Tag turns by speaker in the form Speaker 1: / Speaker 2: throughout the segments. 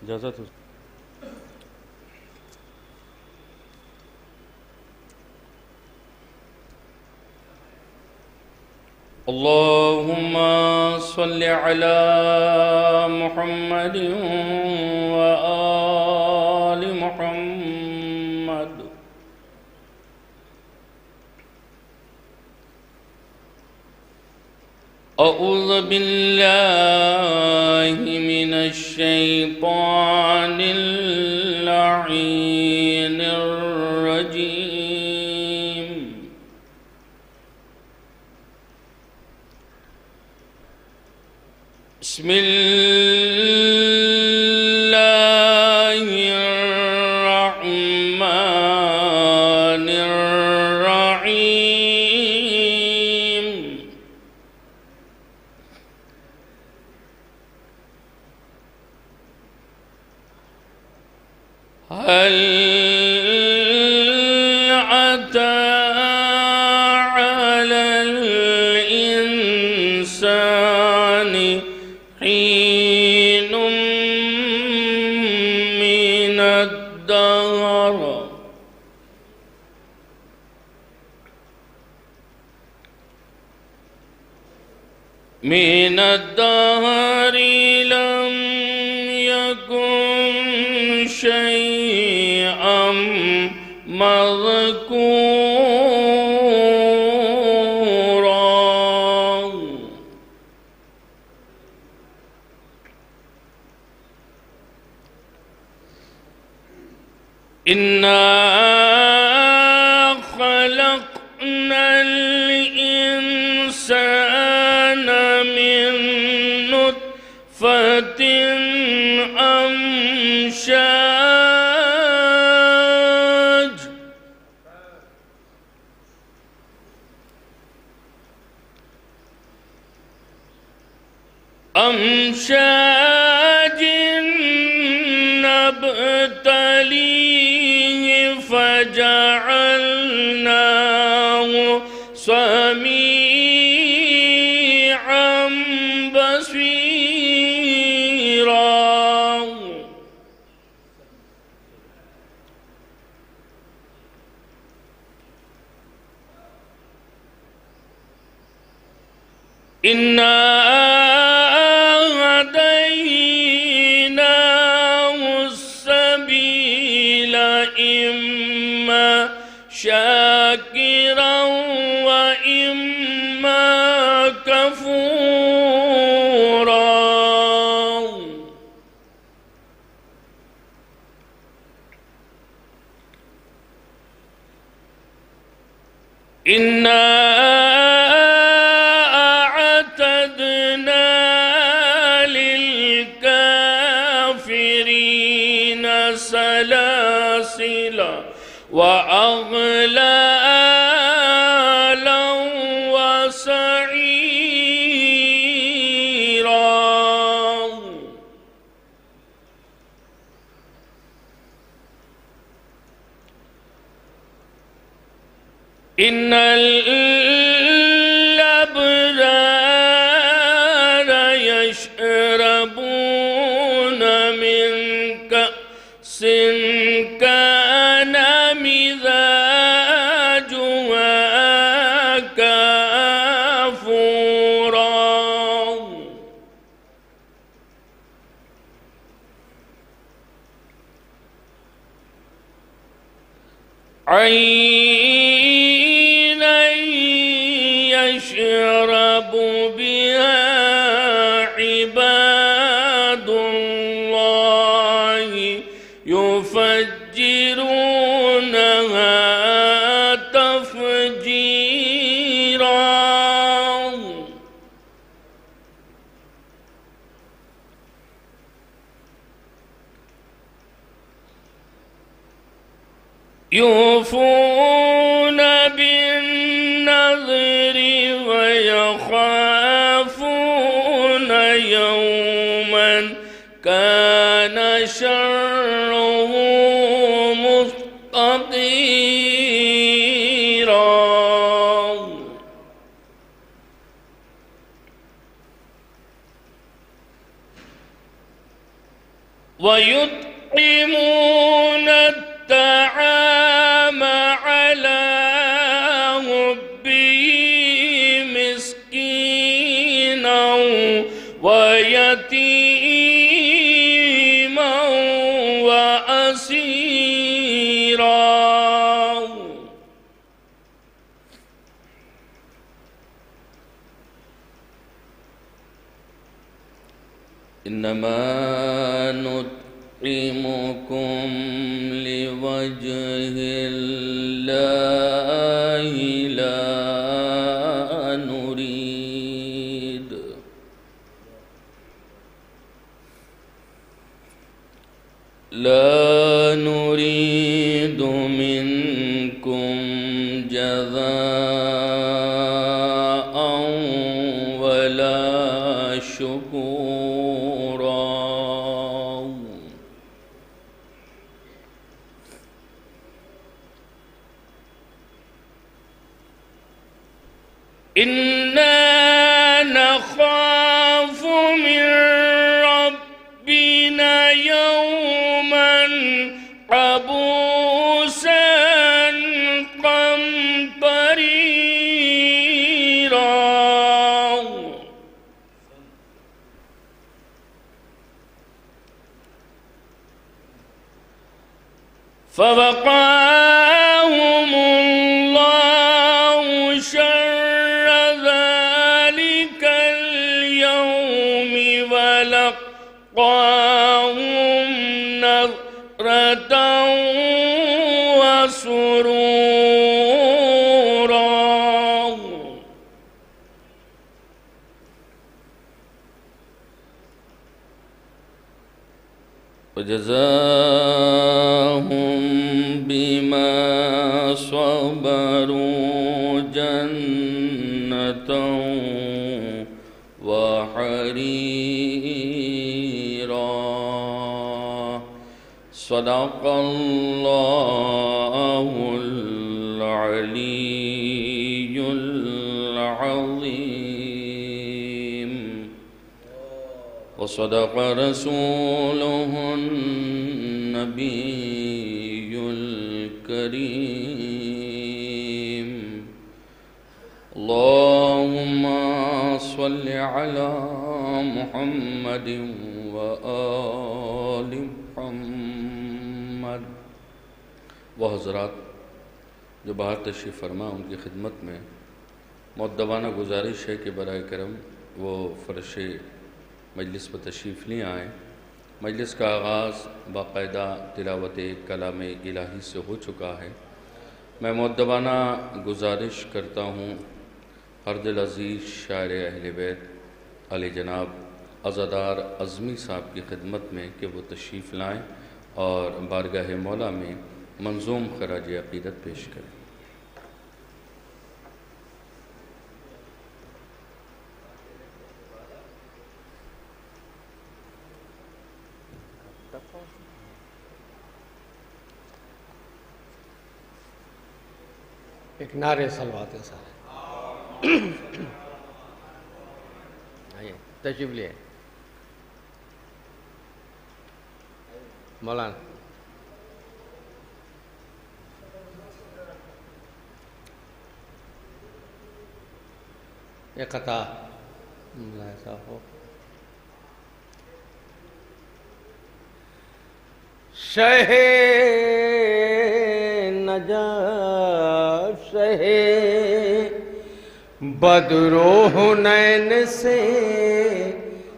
Speaker 1: اجازت ہے. اللهم صل على محمد وآل محمد. أعوذ بالله من الشيطان اللعين الرجيم. بسم الله الرحمن الرحيم. هل أتى على الإنسان حين من الدهر لم يكن شيئا مذكورا. إنا خلقنا الإنسان من نطفة أمشاج نبتليه فجعلناه سميعا بصيرا. إنا هديناه السبيل إما شاكرا وإما كفورا. إنا أعتدنا للكافرين سلاسل وأغلالا وسعيرا. إن الأبرار يشربون من كأس كان مزاجها كافورا. عينا يشرب بها عباد الله يفجرونها تفجيرا. يوفون بالنذر ويخافون يوما كان شره مستطيرا. وَيُطْعِمُونَ الطَّعَامَ عَلَى حُبِّهِ مِسْكِينًا وَيَتِيمًا وَأَسِيرًا. إنما نطعمكم لوجه الله لا نريد منكم جزاء ولا شكورا. إنا نخاف من ربنا يوما عبوسا قمطريرا. فوقاهم الله شر ذلك اليوم ولقاهم نضرة وسرورا. وجزاهم بما صبروا جنة وحريرا. صدق الله العلي العظيم وصدق رسوله النبي الكريم. اللهم صل على محمد وآل محمد. وہ حضرات جو باہر تشریف فرما، ان کی خدمت میں مؤدبانہ گزارش ہے کہ برائے کرم وہ فرش مجلس پر تشریف لے آئیں. مجلس کا آغاز باقاعدہ تلاوت کلام الہی سے ہو چکا ہے. میں مؤدبانہ گزارش کرتا ہوں ہر دل عزیز شاعر اہل بیت علی جناب عزادار اعظمی صاحب کی خدمت میں کہ وہ تشریف لائیں اور بارگاہ مولا میں منظوم خراج عقیدت پیش کریں.
Speaker 2: ایک نعرے سلوات کے ساتھ آئیے تشریف لیے مولانا. ایک قطع ایسا ہو. شہ نجف شہ بدر و حنین سے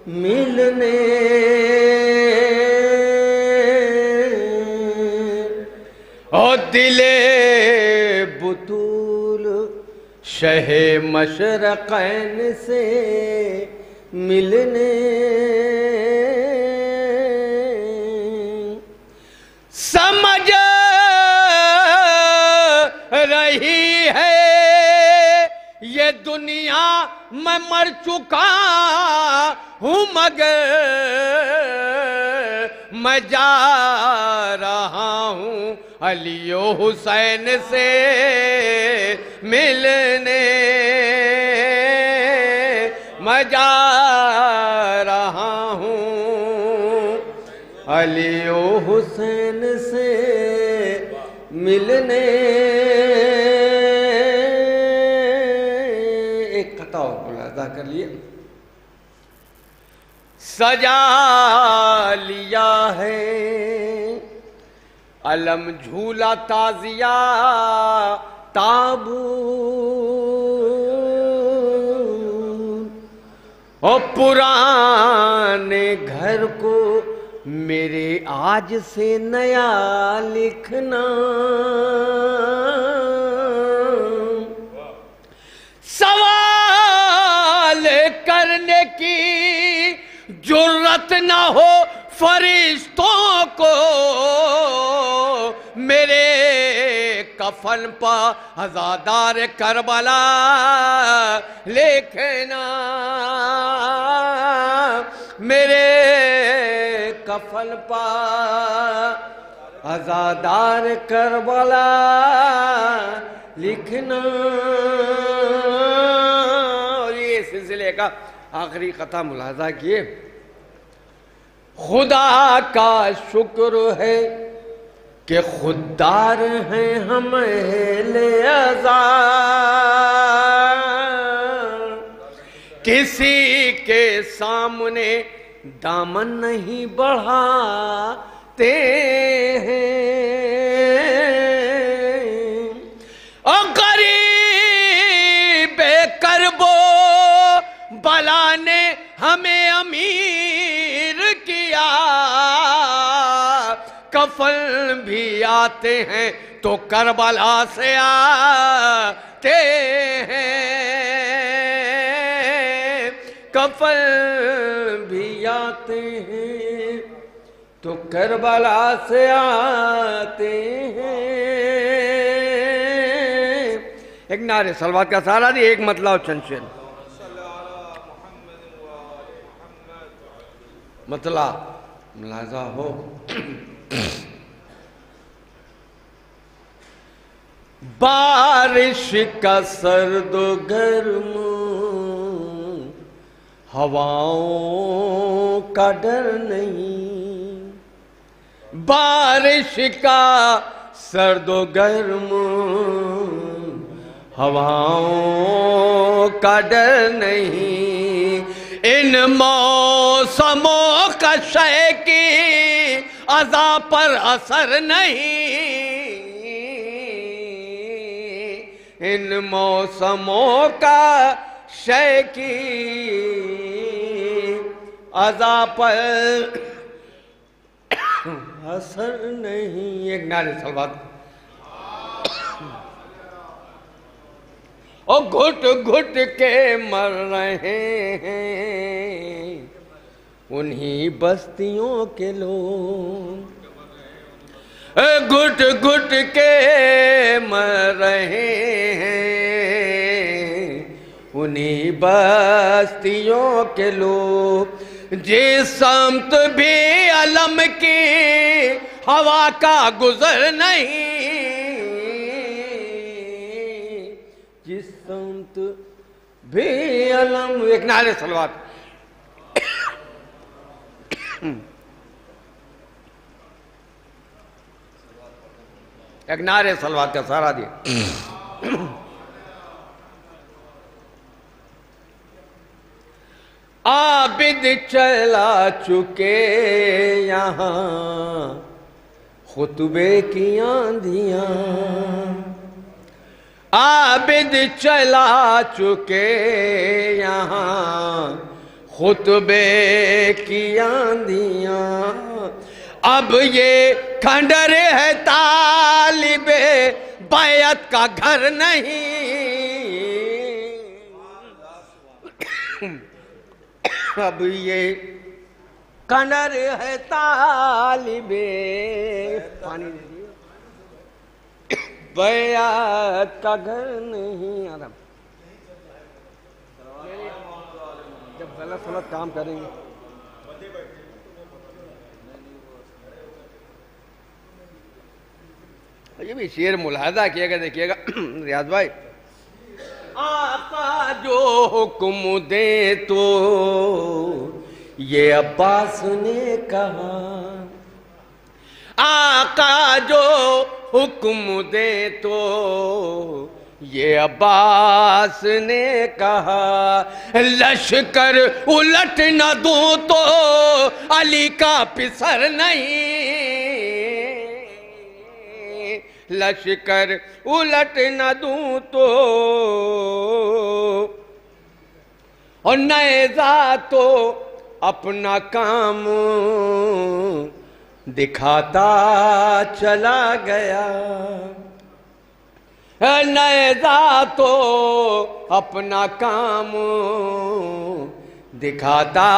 Speaker 2: ملنے اور دل بطول شہ مشرقین سے ملنے سمجھ رہی ہے یہ دنیا میں مر چکا ہوں مگر میں جا رہا ہوں علی و حسین سے ملنے میں جا رہا ہوں علی و حسین سے ملنے ایک قطع اور ملاحظہ کر لیے سجا لیا ہے علم جھولا تازیہ تابو اور پرانے گھر کو میرے آج سے نیا لکھنا سوال کرنے کی جرت نہ ہو فرشتوں کو میرے کفن پہ عزادار کربلا لکھنا میرے کفن پہ عزادار کربلا لکھنا اور یہ سلسلے کا آخری قطعہ ملاحظہ کیے خدا کا شکر ہے کہ خوددار ہیں ہم اہل عزا کسی کے سامنے دامن نہیں بڑھاتے ہیں اور غریب کرب و بلا نے ہمیں امیر کیا کفن بھی آتے ہیں تو کربلا سے آتے ہیں کفن بھی آتے ہیں تو کربلا سے آتے ہیں ایک نعرے صلوات کا سہارا دی ایک مطلع و چند شعر مطلع ملاحظہ ہو بارش کا سرد و گرم ہواؤں کا ڈر نہیں بارش کا سرد و گرم ہواؤں کا ڈر نہیں ان موسموں کا شے کی عزا پر اثر نہیں ان موسموں کا شے کی عزا پر اثر نہیں ایک نعرے صلوات اور گھٹ گھٹ کے مر رہے ہیں انہی بستیوں کے لوگ گھٹ گھٹ کے مر رہے ہیں انہی بستیوں کے لوگ جس سمت بھی علم کی ہوا کا گزر نہیں جس سمت بھی علم ایک نعرے صلوات ایک نعرے صلوات کا سہارا دیا عابد چلا چکے یہاں خطبے کی آندھیاں عابد چلا چکے یہاں خطبے کی آندھیاں اب یہ کھنڈر ہے طالب بیعت کا گھر نہیں اب یہ کھنڈر ہے طالب پانی بیعت کا گھر نہیں آدم جب غلط غلط کام کریں گے یہ بھی شعر ملاحظہ کیا گا دیکھیے گا ریاض بھائی آقا جو حکم دے تو یہ عباس نے کہا آقا جو حکم دے تو یہ عباس نے کہا، لشکر الٹ نہ دوں تو علی کا پسر نہیں، لشکر الٹ نہ دوں تو، اور نیزہ تو اپنا کام دکھاتا چلا گیا، نیزہ تو اپنا کام دکھاتا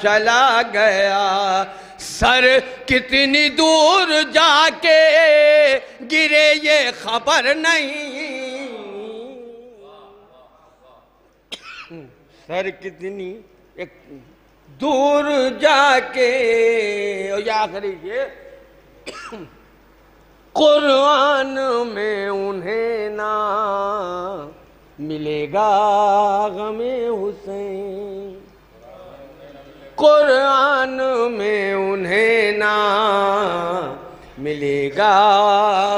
Speaker 2: چلا گیا، سر کتنی دور جا کے گرے یہ خبر نہیں، سر کتنی دور جا کے، اور یہ آخری یہ قرآن میں انہیں نہ ملے گا غم حسین، قرآن میں انہیں نہ ملے گا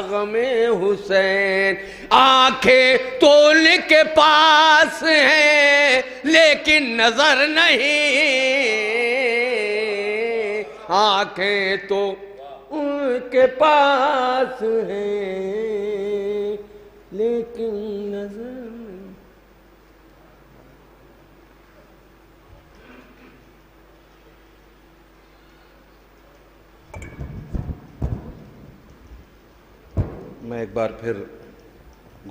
Speaker 2: غم حسین، آنکھیں تو ان کے پاس ہیں لیکن نظر نہیں، آنکھیں تو ان کے پاس ہیں لیکن نظر نہیں۔
Speaker 3: میں ایک بار پھر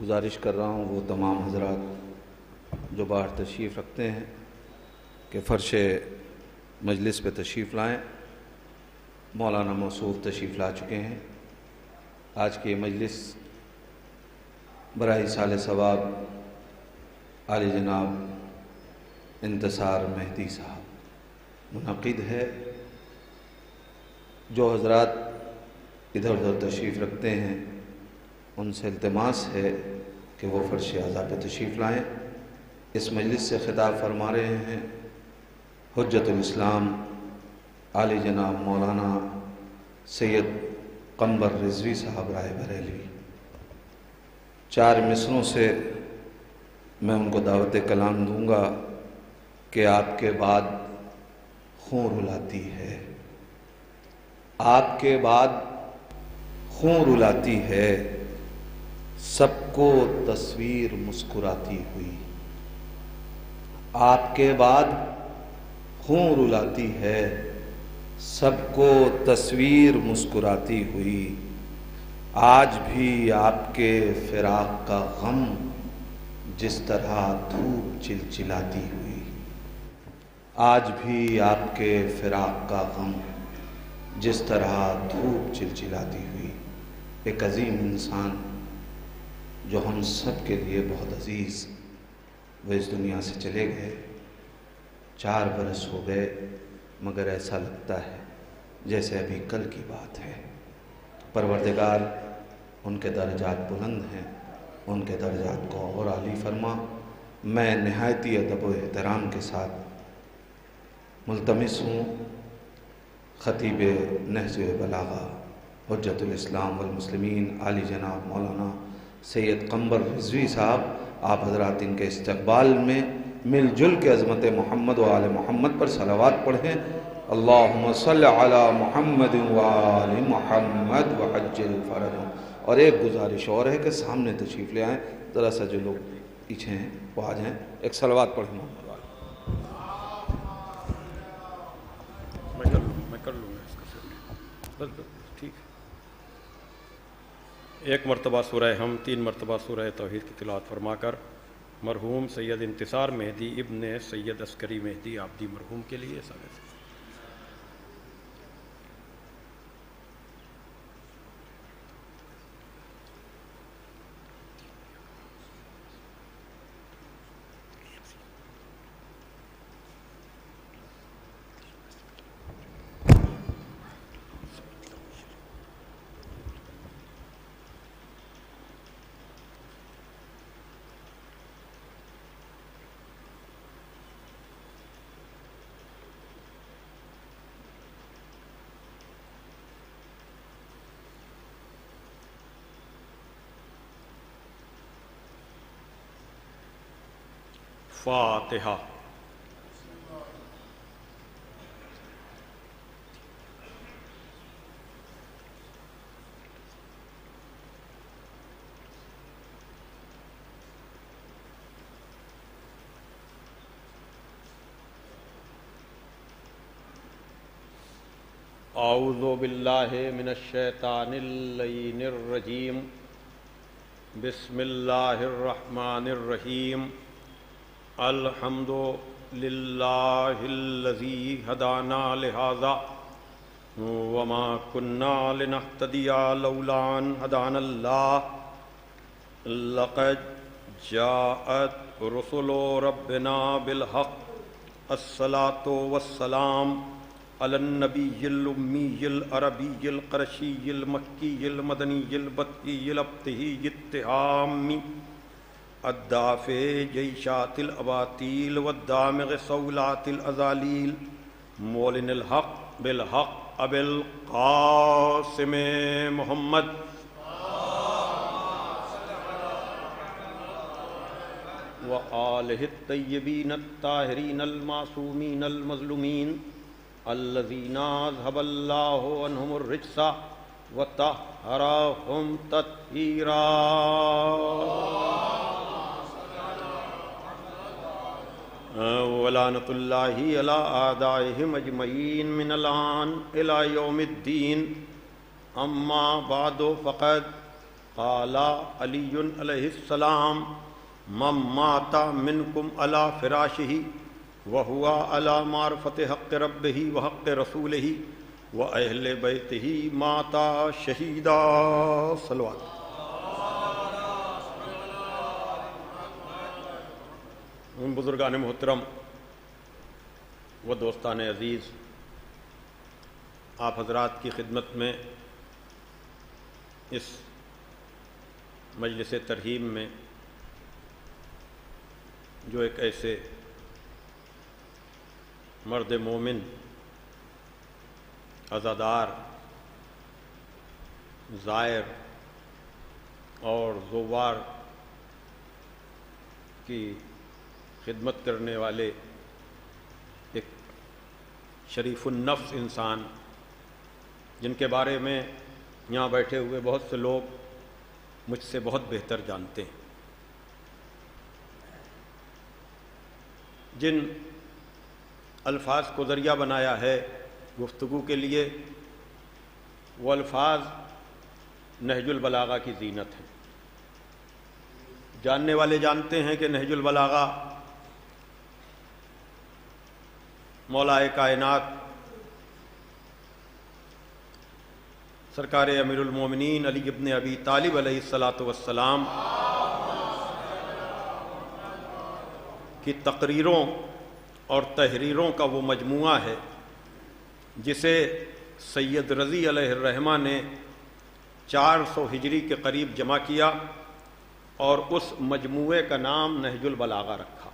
Speaker 3: گزارش کر رہا ہوں وہ تمام حضرات جو باہر تشریف رکھتے ہیں کہ فرش مجلس پہ تشریف لائیں۔ مولانا موصوف تشریف لا چکے ہیں۔ آج کی مجلس برائے سال ثواب عالی جناب انتصار مہدی صاحب منعقد ہے۔ جو حضرات ادھر ادھر تشریف رکھتے ہیں ان سے التماس ہے کہ وہ فرش اعضاء پہ تشریف لائیں۔ اس مجلس سے خطاب فرما رہے ہیں حجت الاسلام عالی جناب مولانا سید قمبر رضوی صاحب رائے بریلوی۔ 4 مصروں سے میں ان کو دعوت کلام دوں گا کہ آپ کے بعد خون رلاتی ہے، آپ کے بعد خون رلاتی ہے، سب کو تصویر مسکراتی ہوئی، آپ کے بعد خون رلاتی ہے، سب کو تصویر مسکراتی ہوئی، آج بھی آپ کے فراق کا غم جس طرح دھوپ چلچلاتی ہوئی، آج بھی آپ کے فراق کا غم جس طرح دھوپ چلچلاتی ہوئی۔ ایک عظیم انسان جو ہم سب کے لیے بہت عزیز، وہ اس دنیا سے چلے گئے۔ 4 برس ہو گئے مگر ایسا لگتا ہے جیسے ابھی کل کی بات ہے۔ پروردگار ان کے درجات بلند ہیں، ان کے درجات کو اور عالی فرما۔ میں نہایتی ادب و احترام کے ساتھ ملتمس ہوں خطیب نہج بلاغہ حجت الاسلام والمسلمین عالی جناب مولانا سید قمبر رضوی صاحب، آپ حضرات ان کے استقبال میں مل جل کے عظمت محمد و آل محمد پر صلوات پڑھیں۔ اللہم صل علی محمد و آل محمد وعجل فرجہم۔ اور ایک گزارش اور ہے کہ سامنے تشریف لے آئیں، ذرا سا جو لوگ پیچھے ہیں وہ آ جائیں، ایک صلوات پڑھیں محمد والے۔
Speaker 4: میں کر لوں گا اس کا بس ٹھیک ہے۔ ایک مرتبہ سورہ ہم، 3 مرتبہ سورہ توحید کی تلاوت فرما کر مرحوم سید انتصار مہدی ابن سید عسکری مہدی آبدی مرحوم کے لیے سالے سے فاتحہ۔ اعوذ باللہ من الشیطان اللعین الرجیم، بسم اللہ الرحمن الرحیم، الحمد للہ الذی ہدانا لہذا وما كنا لنہتدی لولا ان ہدانا اللہ، لقد جاءت رسل ربنا بالحق، الصلاة والسلام علی النبی الامی العربی القرشی المکی المدنی البطی الابتہی التہامی الدافع جیشات الاباطیل والدامغ صولات الازالیل، مولن الحق بالحق ابی القاسم محمد وآلہ الطیبین الطاہرین المعصومین المظلومین الذین اذھب اللہ عنہم الرجس وطہرہم تطہیرا۔ ولعنۃ اللہ علی اعدائہم اجمعین من الآن الی یوم الدین، اما بعد فقد قال علی علیہ السلام من مات منکم علی فراشہ وہو علی معرفت حق ربہ وحق رسولہ واہل بیتہ مات شہیدا۔ صلوات۔ بزرگان محترم و دوستان عزیز، آپ حضرات کی خدمت میں اس مجلس ترحیم میں جو ایک ایسے مرد مومن، عزادار، زائر اور زوار کی خدمت کرنے والے ایک شریف النفس انسان، جن کے بارے میں یہاں بیٹھے ہوئے بہت سے لوگ مجھ سے بہت بہتر جانتے ہیں، جن الفاظ کو ذریعہ بنایا ہے گفتگو کے لیے، وہ الفاظ نہج البلاغہ کی زینت ہیں۔ جاننے والے جانتے ہیں کہ نہج البلاغہ مولا کائنات سرکار امیر المومنین علی ابن ابی طالب علیہ الصلاۃ والسلام کی تقریروں اور تحریروں کا وہ مجموعہ ہے جسے سید رضی علیہ الرحمہ نے 400 ہجری کے قریب جمع کیا اور اس مجموعے کا نام نہج البلاغہ رکھا۔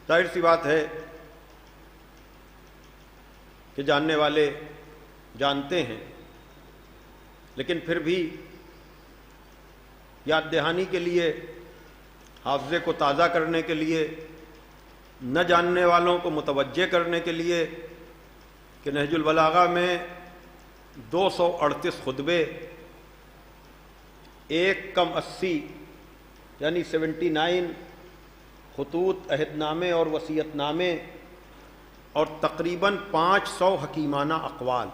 Speaker 4: ظاہر سی بات ہے کہ جاننے والے جانتے ہیں، لیکن پھر بھی یاد دہانی کے لیے، حافظے کو تازہ کرنے کے لیے، نہ جاننے والوں کو متوجہ کرنے کے لیے کہ نہج البلاغہ میں 238 خطبے، 1 کم 80 یعنی 79 خطوط، عہد نامے اور وصیت نامے، اور تقریباً 500 حکیمانہ اقوال،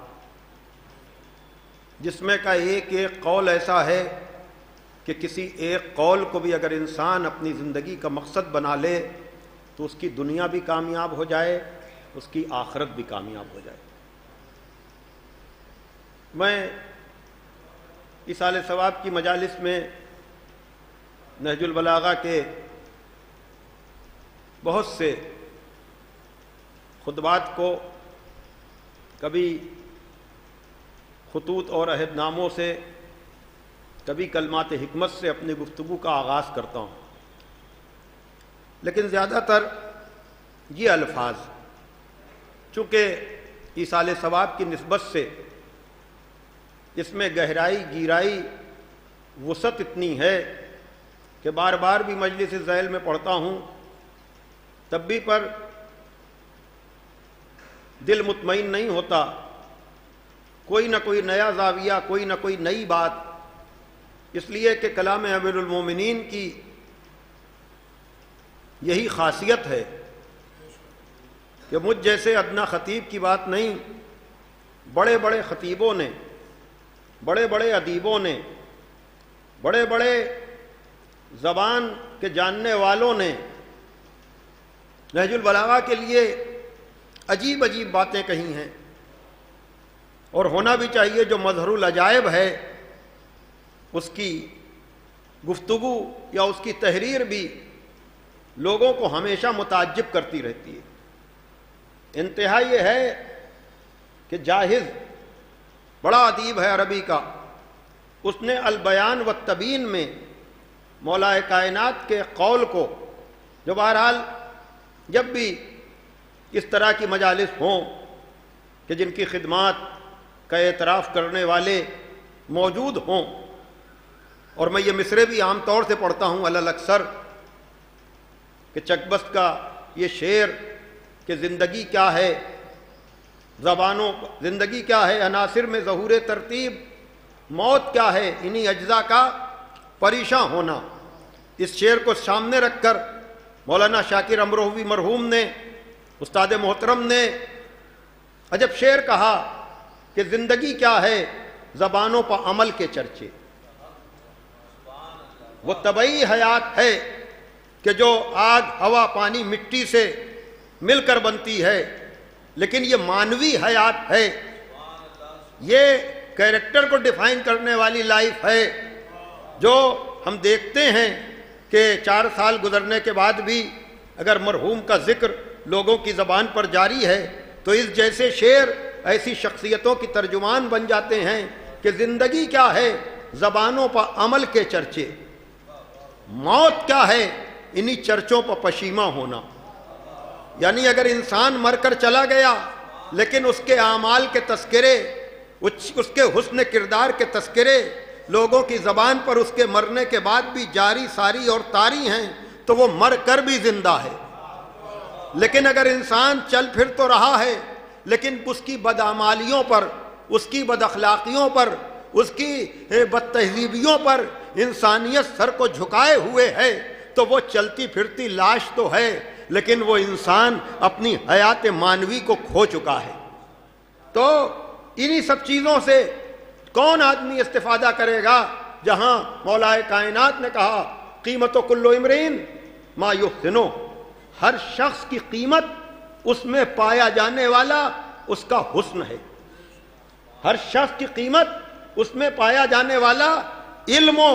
Speaker 4: جس میں کا ایک قول ایسا ہے کہ کسی ایک قول کو بھی اگر انسان اپنی زندگی کا مقصد بنا لے تو اس کی دنیا بھی کامیاب ہو جائے، اس کی آخرت بھی کامیاب ہو جائے۔ میں ایصال ثواب کی مجالس میں نہج البلاغہ کے بہت سے خطبات کو کبھی خطوط اور عہد ناموں سے، کبھی کلمات حکمت سے اپنی گفتگو کا آغاز کرتا ہوں، لیکن زیادہ تر یہ الفاظ، چونکہ ایصال ثواب کی نسبت سے اس میں گہرائی، گیرائی، وسعت اتنی ہے کہ بار بار بھی مجلس ذیل میں پڑھتا ہوں تب بھی پر دل مطمئن نہیں ہوتا، کوئی نہ کوئی نیا زاویہ، کوئی نہ کوئی نئی بات، اس لیے کہ کلام امیر المومنین کی یہی خاصیت ہے کہ مجھ جیسے ادنا خطیب کی بات نہیں، بڑے بڑے خطیبوں نے، بڑے بڑے ادیبوں نے، بڑے بڑے زبان کے جاننے والوں نے نہج البلاغہ کے لیے عجیب عجیب باتیں کہی ہیں، اور ہونا بھی چاہیے۔ جو مظہر العجائب ہے اس کی گفتگو یا اس کی تحریر بھی لوگوں کو ہمیشہ متعجب کرتی رہتی ہے۔ انتہا یہ ہے کہ جاہز بڑا ادیب ہے عربی کا، اس نے البیان والتبیین میں مولا کائنات کے قول کو، جو بہرحال جب بھی اس طرح کی مجالس ہوں کہ جن کی خدمات کا اعتراف کرنے والے موجود ہوں، اور میں یہ مصرے بھی عام طور سے پڑھتا ہوں علی الاکثر، کہ چکبست کا یہ شعر کہ زندگی کیا ہے، زبانوں زندگی کیا ہے، عناصر میں ظہور ترتیب، موت کیا ہے، انہی اجزاء کا پریشاں ہونا، اس شعر کو سامنے رکھ کر مولانا شاکر امروہوی مرحوم نے، استاد محترم نے عجب شعر کہا کہ زندگی کیا ہے، زبانوں پر عمل کے چرچے، وہ طبعی حیات ہے کہ جو آگ، ہوا، پانی، مٹی سے مل کر بنتی ہے، لیکن یہ مانوی حیات ہے، یہ کیریکٹر کو ڈیفائن کرنے والی لائف ہے، جو ہم دیکھتے ہیں کہ 4 سال گزرنے کے بعد بھی اگر مرحوم کا ذکر لوگوں کی زبان پر جاری ہے تو اس جیسے شعر ایسی شخصیتوں کی ترجمان بن جاتے ہیں کہ زندگی کیا ہے، زبانوں پر عمل کے چرچے، موت کیا ہے، انہی چرچوں پر پشیماں ہونا۔ یعنی اگر انسان مر کر چلا گیا لیکن اس کے اعمال کے تذکرے، اس کے حسن کردار کے تذکرے لوگوں کی زبان پر اس کے مرنے کے بعد بھی جاری ساری اور طاری ہیں، تو وہ مر کر بھی زندہ ہے۔ لیکن اگر انسان چل پھر تو رہا ہے لیکن اس کی بدعمالیوں پر، اس کی بد اخلاقیوں پر، اس کی بد تہذیبیوں پر انسانیت سر کو جھکائے ہوئے ہے، تو وہ چلتی پھرتی لاش تو ہے لیکن وہ انسان اپنی حیات مانوی کو کھو چکا ہے۔ تو انہی سب چیزوں سے کون آدمی استفادہ کرے گا، جہاں مولا کائنات نے کہا قیمت کل امرئ ما یحسنہ، ہر شخص کی قیمت اس میں پایا جانے والا اس کا حسن ہے، ہر شخص کی قیمت اس میں پایا جانے والا علم و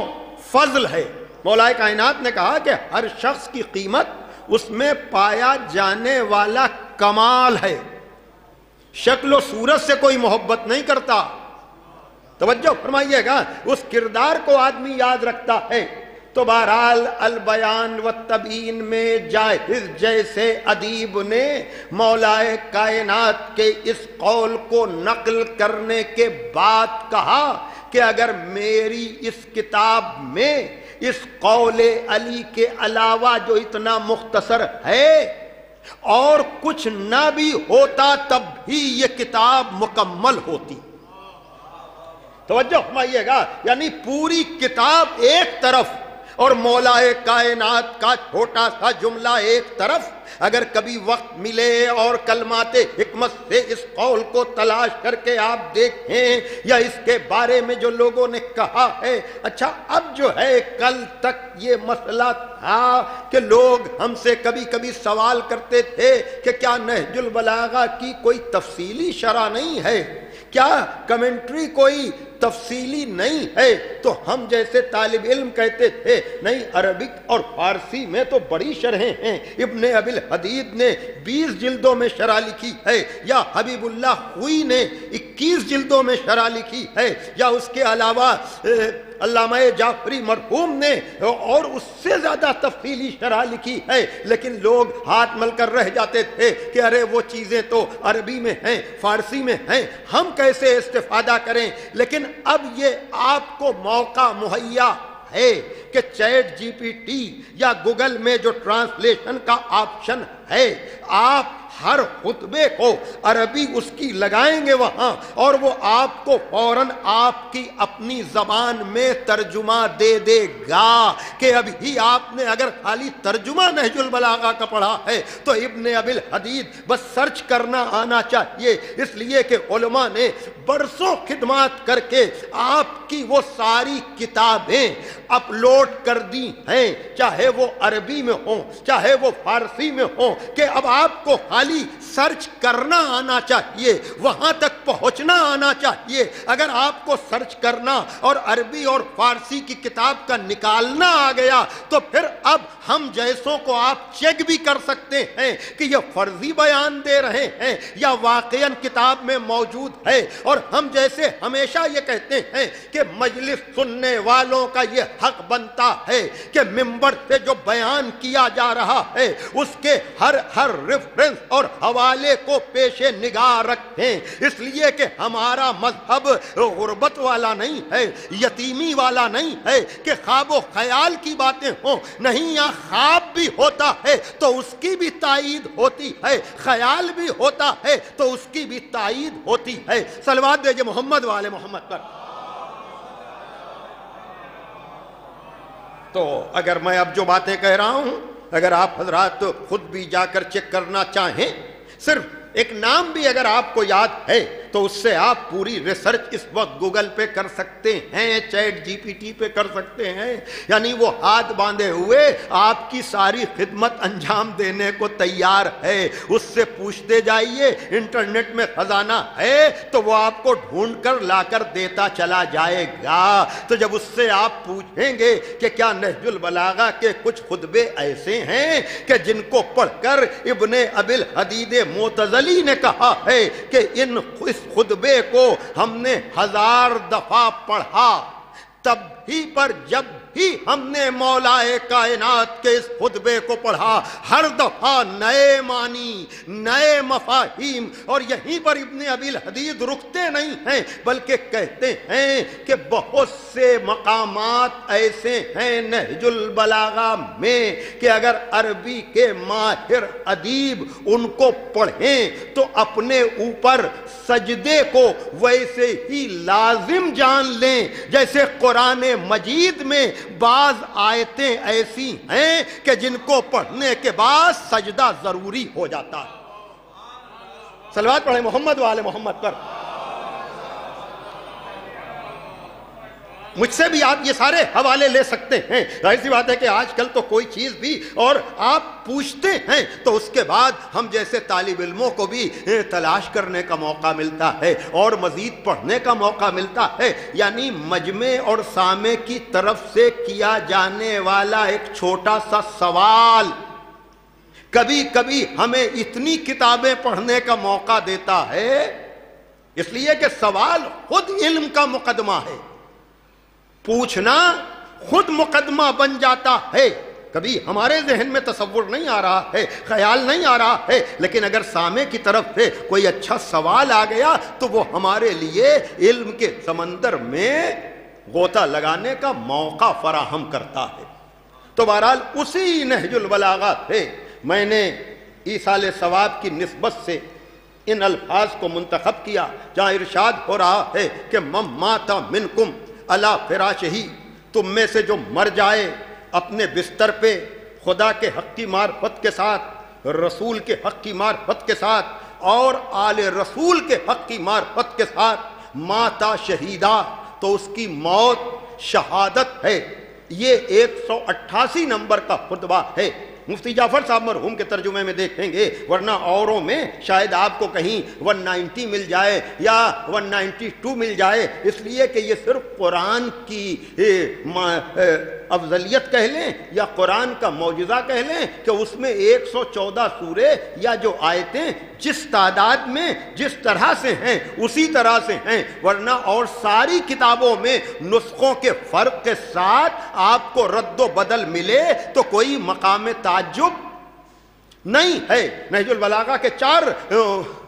Speaker 4: فضل ہے۔ مولا کائنات نے کہا کہ ہر شخص کی قیمت اس میں پایا جانے والا کمال ہے، شکل و صورت سے کوئی محبت نہیں کرتا۔ توجہ فرمائیے گا، اس کردار کو آدمی یاد رکھتا ہے۔ تو بہرحال البیان والتبیین میں جاہز جیسے ادیب نے مولا کائنات کے اس قول کو نقل کرنے کے بعد کہا کہ اگر میری اس کتاب میں اس قول علی کے علاوہ جو اتنا مختصر ہے اور کچھ نہ بھی ہوتا تب بھی یہ کتاب مکمل ہوتی۔ توجہ فرمائیے گا، یعنی پوری کتاب ایک طرف اور مولا کائنات کا چھوٹا سا جملہ ایک طرف، اگر کبھی وقت ملے اور کلمات حکمت سے اس قول کو تلاش کر کے آپ دیکھیں یا اس کے بارے میں جو لوگوں نے کہا ہے۔ اچھا اب جو ہے، کل تک یہ مسئلہ تھا کہ لوگ ہم سے کبھی کبھی سوال کرتے تھے کہ کیا نہج البلاغہ کی کوئی تفصیلی شرح نہیں ہے، کیا کمنٹری کوئی تفصیلی نہیں ہے؟ تو ہم جیسے طالب علم کہتے تھے نہیں، عربک اور فارسی میں تو بڑی شرحیں ہیں، ابن ابی الحدید نے 20 جلدوں میں شرح لکھی ہے، یا حبیب اللہ خوئی نے 21 جلدوں میں شرح لکھی ہے، یا اس کے علاوہ علامہ جعفری مرحوم نے اور اس سے زیادہ تفصیلی شرح لکھی ہے، لیکن لوگ ہاتھ مل کر رہ جاتے تھے کہ ارے وہ چیزیں تو عربی میں ہیں، فارسی میں ہیں، ہم کیسے استفادہ کریں؟ لیکن اب یہ آپ کو موقع مہیا ہے
Speaker 5: کہ چیٹ جی پی ٹی یا گوگل میں جو ٹرانسلیشن کا آپشن ہے، آپ ہر خطبے کو عربی اس کی لگائیں گے وہاں، اور وہ آپ کو فوراً آپ کی اپنی زبان میں ترجمہ دے دے گا کہ ابھی آپ نے اگر خالی ترجمہ نہج البلاغہ کا پڑھا ہے تو ابن ابی الحدید بس سرچ کرنا آنا چاہیے، اس لیے کہ علماء نے برسوں خدمات کر کے آپ کی وہ ساری کتابیں اپلوڈ کر دی ہیں، چاہے وہ عربی میں ہوں چاہے وہ فارسی میں ہوں، کہ اب آپ کو خالی سرچ کرنا آنا چاہیے، وہاں تک پہنچنا آنا چاہیے۔ اگر آپ کو سرچ کرنا اور عربی اور فارسی کی کتاب کا نکالنا آ گیا تو پھر اب ہم جیسوں کو آپ چیک بھی کر سکتے ہیں کہ یہ فرضی بیان دے رہے ہیں یا واقعاً کتاب میں موجود ہے، اور ہم جیسے ہمیشہ یہ کہتے ہیں کہ مجلس سننے والوں کا یہ حق بنتا ہے کہ منبر سے جو بیان کیا جا رہا ہے اس کے ہر ریفرنس اور حوالے کو پیش نگاہ رکھیں، اس لیے کہ ہمارا مذہب غربت والا نہیں ہے، یتیمی والا نہیں ہے کہ خواب و خیال کی باتیں ہوں، نہیں، یہاں خواب بھی ہوتا ہے تو اس کی بھی تائید ہوتی ہے، خیال بھی ہوتا ہے تو اس کی بھی تائید ہوتی ہے۔ صلوات دیجئے محمد والے محمد پر۔ تو اگر میں اب جو باتیں کہہ رہا ہوں، اگر آپ حضرات خود بھی جا کر چیک کرنا چاہیں، صرف ایک نام بھی اگر آپ کو یاد ہے تو اس سے آپ پوری ریسرچ اس وقت گوگل پہ کر سکتے ہیں، چیٹ جی پی ٹی پہ کر سکتے ہیں، یعنی وہ ہاتھ باندھے ہوئے آپ کی ساری خدمت انجام دینے کو تیار ہے۔ اس سے پوچھتے جائیے، انٹرنیٹ میں خزانہ ہے تو وہ آپ کو ڈھونڈ کر لا کر دیتا چلا جائے گا۔ تو جب اس سے آپ پوچھیں گے کہ کیا نہج البلاغہ کے کچھ خطبے ایسے ہیں کہ جن کو پڑھ کر ابن ابی الحدید معتزلی نے کہا ہے کہ اس خطبے کو ہم نے 1000 دفعہ پڑھا، تب ہی پر جب ہی ہم نے مولا کائنات کے اس خطبے کو پڑھا، ہر دفعہ نئے معنی، نئے مفاہیم، اور یہیں پر ابن ابی الحدید رکتے نہیں ہیں بلکہ کہتے ہیں کہ بہت سے مقامات ایسے ہیں نہج البلاغہ میں کہ اگر عربی کے ماہر ادیب ان کو پڑھیں تو اپنے اوپر سجدے کو ویسے ہی لازم جان لیں جیسے قرآن مجید میں بعض آیتیں ایسی ہیں کہ جن کو پڑھنے کے بعد سجدہ ضروری ہو جاتا ہے۔ صلوات پڑھیں محمد والے محمد پر۔ مجھ سے بھی آپ یہ سارے حوالے لے سکتے ہیں، ظاہر سی بات ہے کہ آج کل تو کوئی چیز بھی اور آپ پوچھتے ہیں تو اس کے بعد ہم جیسے طالب علموں کو بھی تلاش کرنے کا موقع ملتا ہے اور مزید پڑھنے کا موقع ملتا ہے، یعنی مجمع اور سامع کی طرف سے کیا جانے والا ایک چھوٹا سا سوال کبھی کبھی ہمیں اتنی کتابیں پڑھنے کا موقع دیتا ہے، اس لیے کہ سوال خود علم کا مقدمہ ہے، پوچھنا خود مقدمہ بن جاتا ہے۔ کبھی ہمارے ذہن میں تصور نہیں آ رہا ہے، خیال نہیں آ رہا ہے، لیکن اگر سامع کی طرف سے کوئی اچھا سوال آ گیا تو وہ ہمارے لیے علم کے سمندر میں غوطہ لگانے کا موقع فراہم کرتا ہے۔ تو بہرحال اسی نہج البلاغہ سے میں نے ایصال ثواب کی نسبت سے ان الفاظ کو منتخب کیا جہاں ارشاد ہو رہا ہے کہ من مات منکم علی فراشہ، تم میں سے جو مر جائے اپنے بستر پہ خدا کے حق کی معرفت کے ساتھ، رسول کے حق کی معرفت کے ساتھ اور آل رسول کے حق کی معرفت کے ساتھ، ماتا شہیدہ، تو اس کی موت شہادت ہے۔ یہ 188 نمبر کا خطبہ ہے۔ مفتی جعفر صاحب مرحوم کے ترجمے میں دیکھیں گے، ورنہ اوروں میں شاید آپ کو کہیں 190 مل جائے یا 192 مل جائے، اس لیے کہ یہ صرف قرآن کی افضلیت کہہ لیں یا قرآن کا معجزہ کہہ لیں کہ اس میں 114 سورے یا جو آیتیں جس تعداد میں جس طرح سے ہیں اسی طرح سے ہیں، ورنہ اور ساری کتابوں میں نسخوں کے فرق کے ساتھ آپ کو رد و بدل ملے تو کوئی مقام تعجب نہیں ہے۔ نہج البلاغہ کے 4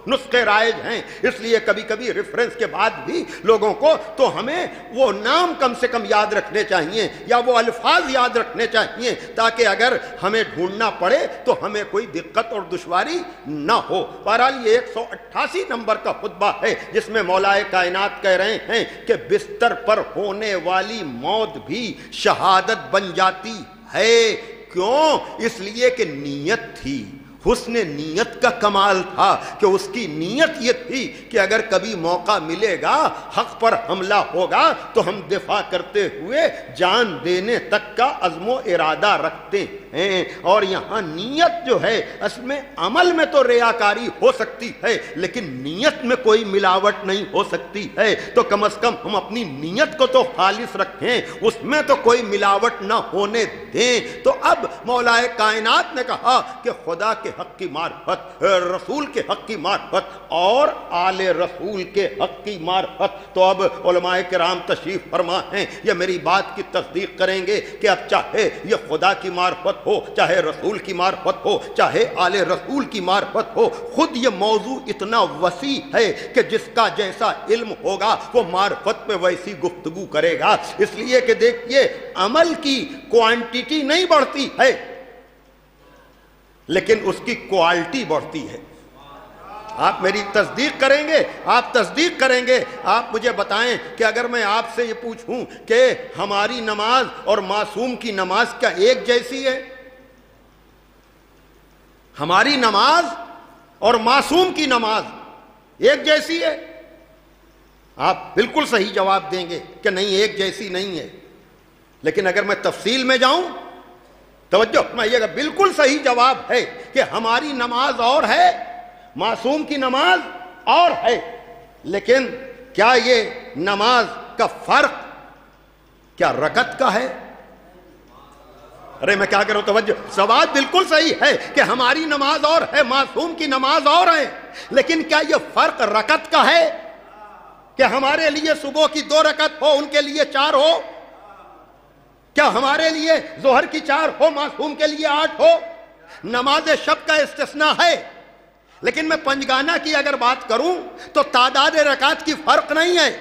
Speaker 5: نسخے رائج ہیں، اس لیے کبھی کبھی ریفرنس کے بعد بھی لوگوں کو تو ہمیں وہ نام کم سے کم یاد رکھنے چاہیے یا وہ الفاظ یاد رکھنے چاہیے تاکہ اگر ہمیں ڈھونڈنا پڑے تو ہمیں کوئی دقت اور دشواری نہ ہو۔ بہرحال یہ 188 نمبر کا خطبہ ہے جس میں مولائے کائنات کہہ رہے ہیں کہ بستر پر ہونے والی موت بھی شہادت بن جاتی ہے۔ کیوں؟ اس لیے کہ نیت تھی، حسن نیت کا کمال تھا کہ اس کی نیت یہ تھی کہ اگر کبھی موقع ملے گا، حق پر حملہ ہوگا تو ہم دفاع کرتے ہوئے جان دینے تک کا عزم و ارادہ رکھتے ہیں۔ اور یہاں نیت جو ہے اصل میں عمل میں تو ریاکاری ہو سکتی ہے لیکن نیت میں کوئی ملاوٹ نہیں ہو سکتی ہے، تو کم از کم ہم اپنی نیت کو تو خالص رکھیں، اس میں تو کوئی ملاوٹ نہ ہونے دیں۔ تو اب مولائے کائنات نے کہا کہ خدا کے حق کی معرفت، رسول کے حق کی معرفت اور آل رسول کے حق کی معرفت۔ تو اب علماء کرام تشریف فرما ہیں، یہ میری بات کی تصدیق کریں گے کہ اب چاہے یہ خدا کی معرفت ہو، چاہے رسول کی معرفت ہو، چاہے آل رسول کی معرفت ہو، خود یہ موضوع اتنا وسیع ہے کہ جس کا جیسا علم ہوگا وہ معرفت پہ ویسی گفتگو کرے گا۔ اس لیے کہ دیکھیے عمل کی کوانٹیٹی نہیں بڑھتی ہے لیکن اس کی کوالٹی بڑھتی ہے۔ آپ میری تصدیق کریں گے، آپ تصدیق کریں گے، آپ مجھے بتائیں کہ اگر میں آپ سے یہ پوچھوں کہ ہماری نماز اور معصوم کی نماز کیا ایک جیسی ہے؟ ہماری نماز اور معصوم کی نماز ایک جیسی ہے؟ آپ بالکل صحیح جواب دیں گے کہ نہیں، ایک جیسی نہیں ہے۔ لیکن اگر میں تفصیل میں جاؤں، توجہ فرمائیے گا، بالکل صحیح جواب ہے کہ ہماری نماز اور ہے، معصوم کی نماز اور ہے۔ لیکن کیا یہ نماز کا فرق کیا رکعت کا ہے؟ ارے میں کیا کروں، توجہ، سوال بالکل صحیح ہے کہ ہماری نماز اور ہے، معصوم کی نماز اور ہے، لیکن کیا یہ فرق رکعت کا ہے کہ ہمارے لیے صبح کی 2 رکعت ہو، ان کے لیے 4 ہو؟ کیا ہمارے لیے ظہر کی 4 ہو، معصوم کے لیے 8 ہو؟ نماز شب کا استثناء ہے، لیکن میں پنجگانہ کی اگر بات کروں تو تعداد رکعات کی فرق نہیں ہے،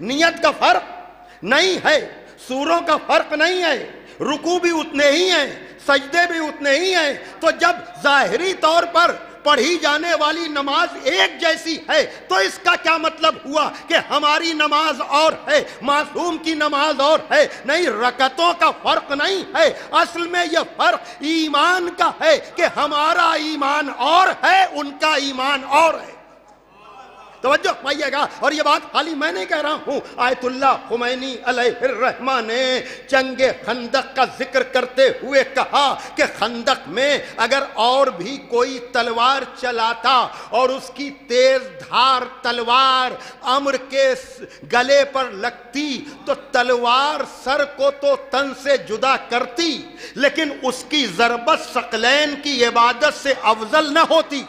Speaker 5: نیت کا فرق نہیں ہے، سوروں کا فرق نہیں ہے، رکوع بھی اتنے ہی ہیں، سجدے بھی اتنے ہی ہیں۔ تو جب ظاہری طور پر پڑھی جانے والی نماز ایک جیسی ہے تو اس کا کیا مطلب ہوا کہ ہماری نماز اور ہے، معصوم کی نماز اور ہے؟ نہیں، رکعتوں کا فرق نہیں ہے، اصل میں یہ فرق ایمان کا ہے کہ ہمارا ایمان اور ہے، ان کا ایمان اور ہے۔ توجہ پائیے گا، اور یہ بات خالی میں نہیں کہہ رہا ہوں، آیت اللہ خمینی علیہ الرحمہ نے جنگ خندق کا ذکر کرتے ہوئے کہا کہ خندق میں اگر اور بھی کوئی تلوار چلاتا اور اس کی تیز دھار تلوار عمر کے گلے پر لگتی تو تلوار سر کو تو تن سے جدا کرتی لیکن اس کی ضربت ثقلین کی عبادت سے افضل نہ ہوتی۔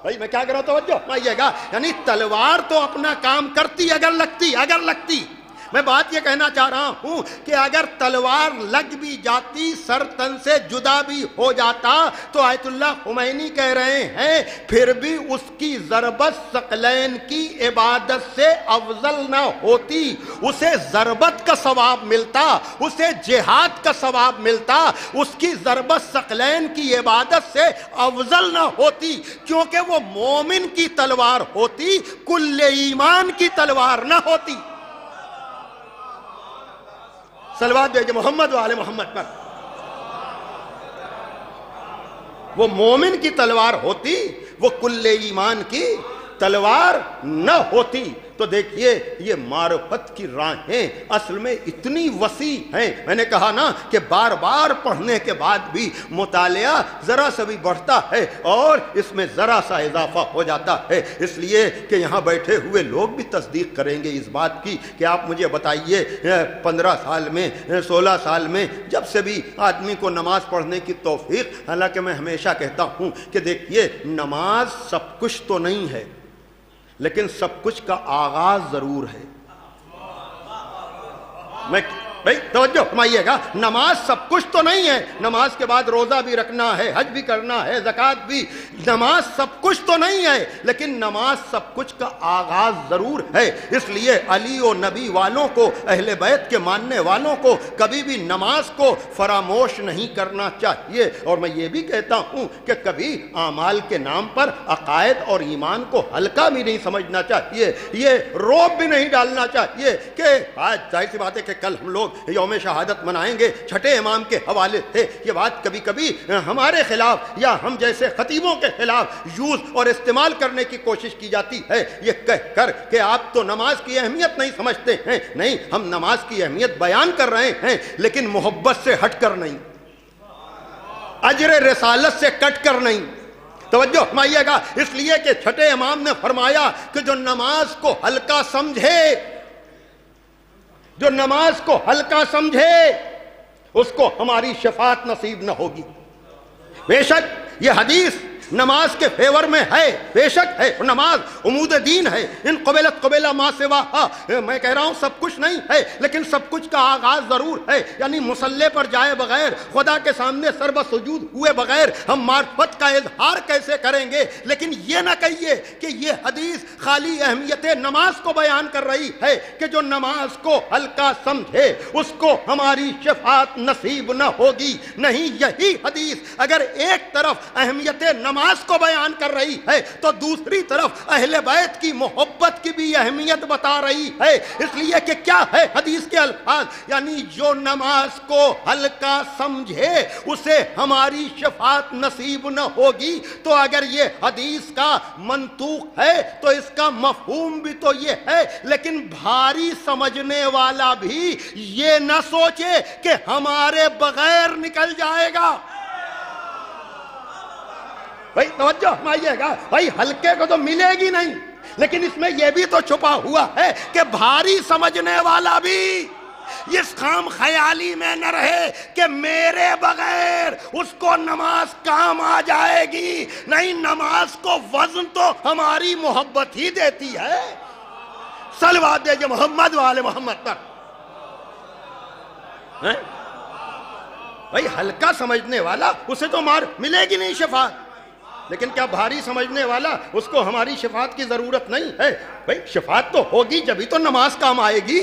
Speaker 5: بھائی میں کیا کروں، توجہ فرمائیے گا، یعنی تلوار تو اپنا کام کرتی اگر لگتی، میں بات یہ کہنا چاہ رہا ہوں کہ اگر تلوار لگ بھی جاتی، سر تن سے جدا بھی ہو جاتا تو آیت اللہ خمینی کہہ رہے ہیں پھر بھی اس کی ضربت ثقلین کی عبادت سے افضل نہ ہوتی، اسے ضربت کا ثواب ملتا، اسے جہاد کا ثواب ملتا، اس کی ضربت ثقلین کی عبادت سے افضل نہ ہوتی، کیونکہ وہ مومن کی تلوار ہوتی، کل ایمان کی تلوار نہ ہوتی۔ صلوات دے محمد و آل محمد پر۔ وہ مومن کی تلوار ہوتی، وہ کل ایمان کی تلوار نہ ہوتی۔ تو دیکھیے یہ معرفت کی راہیں اصل میں اتنی وسیع ہیں، میں نے کہا نا کہ بار بار پڑھنے کے بعد بھی مطالعہ ذرا سا بھی بڑھتا ہے اور اس میں ذرا سا اضافہ ہو جاتا ہے، اس لیے کہ یہاں بیٹھے ہوئے لوگ بھی تصدیق کریں گے اس بات کی کہ آپ مجھے بتائیے 15 سال میں 16 سال میں جب سے بھی آدمی کو نماز پڑھنے کی توفیق، حالانکہ میں ہمیشہ کہتا ہوں کہ دیکھیے نماز سب کچھ تو نہیں ہے لیکن سب کچھ کا آغاز ضرور ہے۔ بھائی توجہ فرمائیے گا، نماز سب کچھ تو نہیں ہے، نماز کے بعد روزہ بھی رکھنا ہے، حج بھی کرنا ہے، زکوٰۃ بھی، نماز سب کچھ تو نہیں ہے، لیکن نماز سب کچھ کا آغاز ضرور ہے۔ اس لیے علی و نبی والوں کو، اہل بیت کے ماننے والوں کو کبھی بھی نماز کو فراموش نہیں کرنا چاہیے۔ اور میں یہ بھی کہتا ہوں کہ کبھی اعمال کے نام پر عقائد اور ایمان کو ہلکا بھی نہیں سمجھنا چاہیے، یہ روب بھی نہیں ڈالنا چاہیے کہ آج ظاہر سی بات ہے کہ کل ہم لوگ یوم شہادت منائیں گے، چھٹے امام کے حوالے سے یہ بات کبھی کبھی ہمارے خلاف یا ہم جیسے خطیبوں کے خلاف یوز اور استعمال کرنے کی کوشش کی جاتی ہے، یہ کہہ کر کہ آپ تو نماز کی اہمیت نہیں سمجھتے ہیں۔ نہیں، ہم نماز کی اہمیت بیان کر رہے ہیں، لیکن محبت سے ہٹ کر نہیں، اجر رسالت سے کٹ کر نہیں۔ توجہ فرمائیے گا، اس لیے کہ چھٹے امام نے فرمایا کہ جو نماز کو ہلکا سمجھے، جو نماز کو ہلکا سمجھے، اس کو ہماری شفاعت نصیب نہ ہوگی۔ بے شک یہ حدیث نماز کے فیور میں ہے، بے شک ہے، نماز عمود دین ہے، ان قبلت قبیلہ ما سواہا، میں کہہ رہا ہوں سب کچھ نہیں ہے، لیکن سب کچھ کا آغاز ضرور ہے۔ یعنی مصلی پر جائے بغیر، خدا کے سامنے سر بسجود ہوئے بغیر ہم معرفت کا اظہار کیسے کریں گے؟ لیکن یہ نہ کہیے کہ یہ حدیث خالی اہمیت نماز کو بیان کر رہی ہے کہ جو نماز کو ہلکا سمجھے اس کو ہماری شفاعت نصیب نہ ہوگی۔ نہیں، یہی حدیث اگر ایک طرف اہمیت نماز کو بیان کر رہی ہے تو دوسری طرف اہل بیت کی محبت کی بھی اہمیت بتا رہی ہے۔ اس لیے کہ کیا ہے حدیث کے الفاظ، یعنی جو نماز کو ہلکا سمجھے اسے ہماری شفاعت نصیب نہ ہوگی۔ تو اگر یہ حدیث کا منطوق ہے تو اس کا مفہوم بھی تو یہ ہے، لیکن بھاری سمجھنے والا بھی یہ نہ سوچے کہ ہمارے بغیر نکل جائے گا۔ بھائی توجہ فرمائیے گا، بھائی ہلکے کو تو ملے گی نہیں، لیکن اس میں یہ بھی تو چھپا ہوا ہے کہ بھاری سمجھنے والا بھی اس خام خیالی میں نہ رہے کہ میرے بغیر اس کو نماز کام آ جائے گی۔ نہیں، نماز کو وزن تو ہماری محبت ہی دیتی ہے۔ صلوات دیجئے محمد وآل محمد پر۔ بھائی ہلکا سمجھنے والا اسے تو ملے گی نہیں شفاعت، لیکن کیا بھاری سمجھنے والا اس کو ہماری شفاعت کی ضرورت نہیں ہے؟ بھائی شفاعت تو ہوگی جبھی تو نماز کام آئے گی،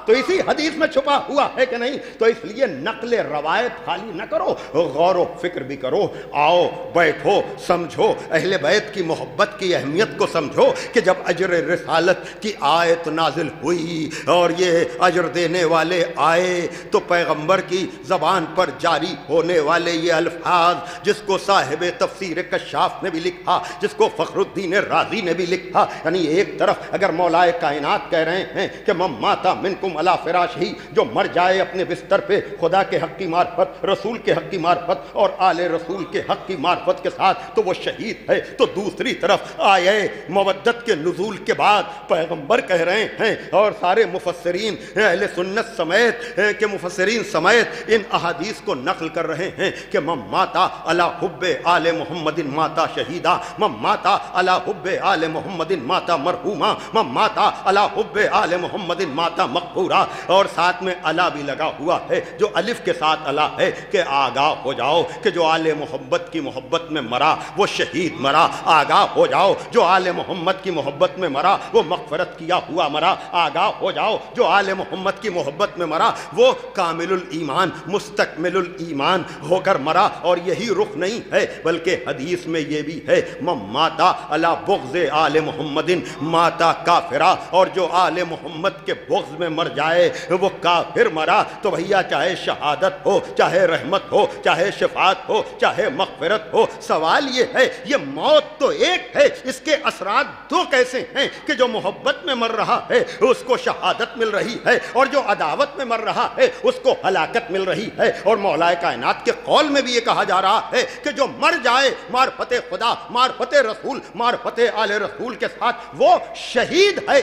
Speaker 5: تو اسی حدیث میں چھپا ہوا ہے کہ نہیں؟ تو اس لیے نقل روایت خالی نہ کرو، غور و فکر بھی کرو۔ آؤ بیٹھو، سمجھو اہل بیت کی محبت کی اہمیت کو سمجھو کہ جب اجر رسالت کی آیت نازل ہوئی اور یہ اجر دینے والے آئے تو پیغمبر کی زبان پر جاری ہونے والے یہ الفاظ، جس کو صاحب تفسیر کشاف نے بھی لکھا، جس کو فخر الدین رازی نے بھی لکھا، یعنی ایک طرف اگر مولائے کائنات کہہ رہے ہیں کہ من مات منکم علی فراش ہی، جو مر جائے اپنے بستر پہ خدا کے حق کی معرفت، رسول کے حق کی معرفت اور آل رسول کے حق کی معرفت کے ساتھ، تو وہ شہید ہے۔ تو دوسری طرف آیے مودت کے نزول کے بعد پیغمبر کہہ رہے ہیں اور سارے مفسرین اہل سنت سمیت کہ مفسرین سمیت ان احادیث کو نقل کر رہے ہیں کہ من ماتا علی حب آل محمد ماتا شہیدا، من ماتا علی حب آل محمد ماتا مرحوما، من ماتا علی حب آل محمد ماتا مقبورا۔ اور ساتھ میں الا بھی لگا ہوا ہے، جو الف کے ساتھ الا ہے کہ آگاہ ہو جاؤ کہ جو آل محمد کی محبت میں مرا وہ شہید مرا۔ آگاہ ہو جاؤ جو آل محمد کی محبت میں مرا وہ مغفرت کیا ہوا مرا۔ آگاہ ہو جاؤ جو آل محمد کی محبت میں مرا وہ کامل الایمان مستکمل الایمان ہو کر مرا۔ اور یہی رخ نہیں ہے بلکہ حدیث میں یہ بھی ہے من ماتا علی بغض آل محمد ماتا کافرا، اور جو آل محمد کے بغض میں مر جائے وہ کافر مرا۔ تو بھیا چاہے شہادت ہو، چاہے رحمت ہو، چاہے شفاعت ہو، چاہے مغفرت ہو، سوال یہ ہے یہ موت تو ایک ہے، اس کے اثرات دو کیسے ہیں کہ جو محبت میں مر رہا ہے اس کو شہادت مل رہی ہے، اور جو عداوت میں مر رہا ہے اس کو ہلاکت مل رہی ہے۔ اور مولائے کائنات کے قول میں بھی یہ کہا جا رہا ہے کہ جو مر جائے معرفت خدا، معرفت رسول، معرفت آل رسول کے ساتھ وہ شہید ہے۔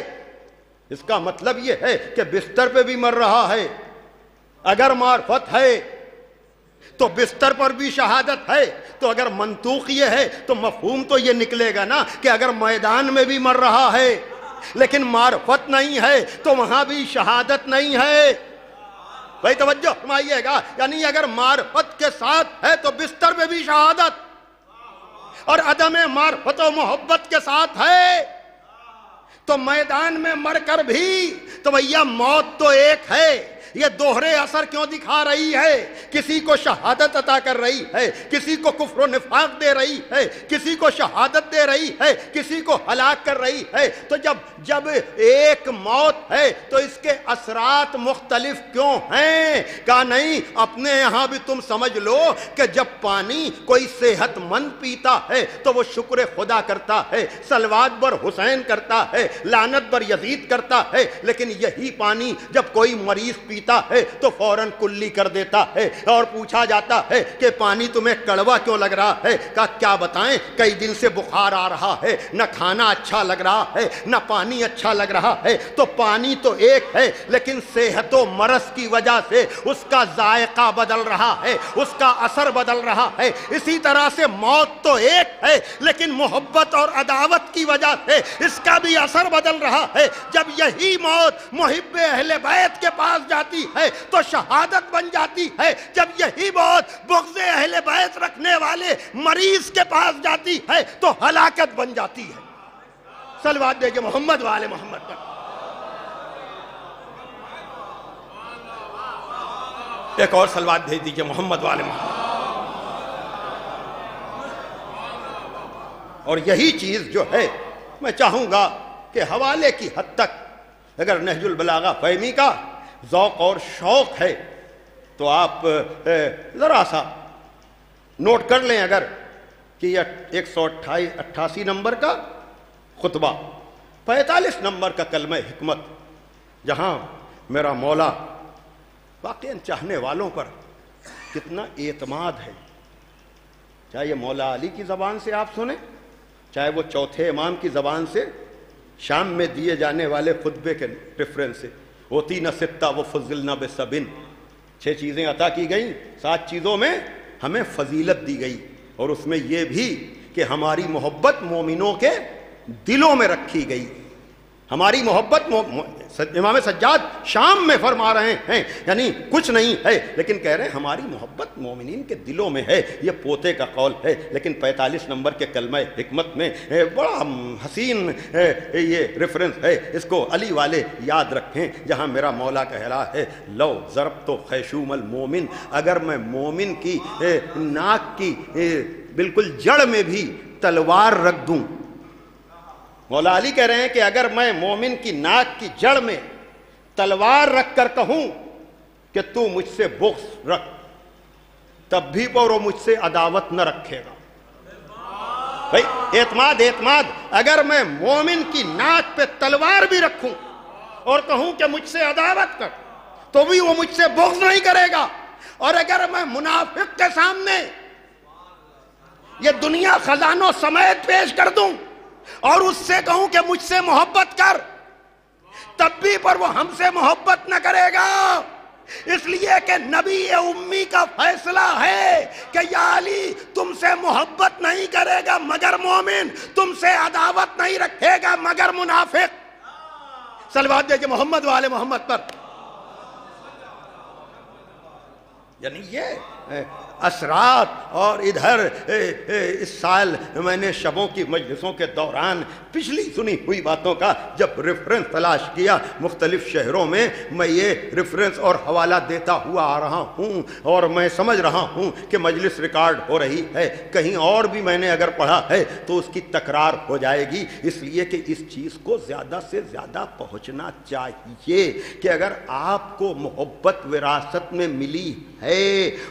Speaker 5: اس کا مطلب یہ ہے کہ بستر پہ بھی مر رہا ہے، اگر معرفت ہے تو بستر پر بھی شہادت ہے۔ تو اگر منطوق یہ ہے تو مفہوم تو یہ نکلے گا نا کہ اگر میدان میں بھی مر رہا ہے لیکن معرفت نہیں ہے تو وہاں بھی شہادت نہیں ہے۔ بھائی توجہ فرمائیے گا، یعنی اگر معرفت کے ساتھ ہے تو بستر میں بھی شہادت، اور عدم معرفت و محبت کے ساتھ ہے تو میدان میں مر کر بھی تو بھیا موت تو ایک ہے۔ یہ دوہرے اثر کیوں دکھا رہی ہے؟ کسی کو شہادت عطا کر رہی ہے، کسی کو کفر و نفاق دے رہی ہے، کسی کو شہادت دے رہی ہے، کسی کو ہلاک کر رہی ہے۔ تو جب ایک موت ہے تو اس کے اثرات مختلف کیوں ہیں؟ کہا نہیں، اپنے یہاں بھی تم سمجھ لو کہ جب پانی کوئی صحت مند پیتا ہے تو وہ شکر خدا کرتا ہے، صلوات بر حسین کرتا ہے، لعنت بر یزید کرتا ہے، لیکن یہی پانی جب کوئی مریض پیتا ہے تو فوراً کلی کر دیتا ہے۔ اور پوچھا جاتا ہے کہ پانی تمہیں کڑوا کیوں لگ رہا ہے؟ کہا کیا بتائیں، کئی دن سے بخار آ رہا ہے، نہ کھانا اچھا لگ رہا ہے نہ پانی اچھا لگ رہا ہے۔ تو پانی تو ایک ہے لیکن صحت و مرض کی وجہ سے اس کا ذائقہ بدل رہا ہے، اس کا اثر بدل رہا ہے۔ اسی طرح سے موت تو ایک ہے لیکن محبت اور عداوت کی وجہ سے اس کا بھی اثر بدل رہا ہے۔ جب یہی موت محب اہل بیت کے پاس جاتی ہے تو شہادت بن جاتی ہے، جب یہی موت بغض اہل بیت رکھنے والے مریض کے پاس جاتی ہے تو ہلاکت بن جاتی ہے۔ صلوات دے محمد والے محمد پر۔ ایک اور صلوات دے دیجئے محمد والے محمد۔ اور یہی چیز جو ہے میں چاہوں گا کہ حوالے کی حد تک اگر نہج البلاغہ فہمی کا ذوق اور شوق ہے تو آپ ذرا سا نوٹ کر لیں، اگر کہ یہ 188 نمبر کا خطبہ، 45 نمبر کا کلمہ حکمت، جہاں میرا مولا واقعاً چاہنے والوں پر کتنا اعتماد ہے۔ چاہے یہ مولا علی کی زبان سے آپ سنیں، چاہے وہ چوتھے امام کی زبان سے شام میں دیے جانے والے خطبے کے ریفرنس سے، اوتینا ستہ وفضلنا بسبن، 6 چیزیں عطا کی گئیں، 7 چیزوں میں ہمیں فضیلت دی گئی، اور اس میں یہ بھی کہ ہماری محبت مومنوں کے دلوں میں رکھی گئی۔ ہماری محبت امام سجاد شام میں فرما رہے ہیں، یعنی کچھ نہیں ہے لیکن کہہ رہے ہیں ہماری محبت مومنین کے دلوں میں ہے۔ یہ پوتے کا قول ہے، لیکن 45 نمبر کے کلمہ حکمت میں بڑا حسین یہ ریفرنس ہے، اس کو علی والے یاد رکھیں، جہاں میرا مولا کہہ رہا ہے لو ضرب تو خیشوم المومن، اگر میں مومن کی ناک کی بالکل جڑ میں بھی تلوار رکھ دوں۔ مولا علی کہہ رہے ہیں کہ اگر میں مومن کی ناک کی جڑ میں تلوار رکھ کر کہوں کہ تو مجھ سے بغض رکھ، تب بھی پر وہ مجھ سے عداوت نہ رکھے گا۔ بھائی اعتماد، اگر میں مومن کی ناک پہ تلوار بھی رکھوں اور کہوں کہ مجھ سے عداوت کر تو بھی وہ مجھ سے بغض نہیں کرے گا، اور اگر میں منافق کے سامنے یہ دنیا خزانوں سمیت پیش کر دوں اور اس سے کہوں کہ مجھ سے محبت کر، تب بھی پر وہ ہم سے محبت نہ کرے گا، اس لیے کہ نبی امی کا فیصلہ ہے کہ یا علی تم سے محبت نہیں کرے گا مگر مومن، تم سے عداوت نہیں رکھے گا مگر منافق۔ صلوات دے محمد والے محمد پر۔ یعنی یہ اثرات، اور ادھر اس سال میں نے شبوں کی مجلسوں کے دوران پچھلی سنی ہوئی باتوں کا جب ریفرنس تلاش کیا مختلف شہروں میں یہ ریفرنس اور حوالہ دیتا ہوا آ رہا ہوں، اور میں سمجھ رہا ہوں کہ مجلس ریکارڈ ہو رہی ہے، کہیں اور بھی میں نے اگر پڑھا ہے تو اس کی تکرار ہو جائے گی، اس لیے کہ اس چیز کو زیادہ سے زیادہ پہنچنا چاہیے کہ اگر آپ کو محبت وراثت میں ملی ہے،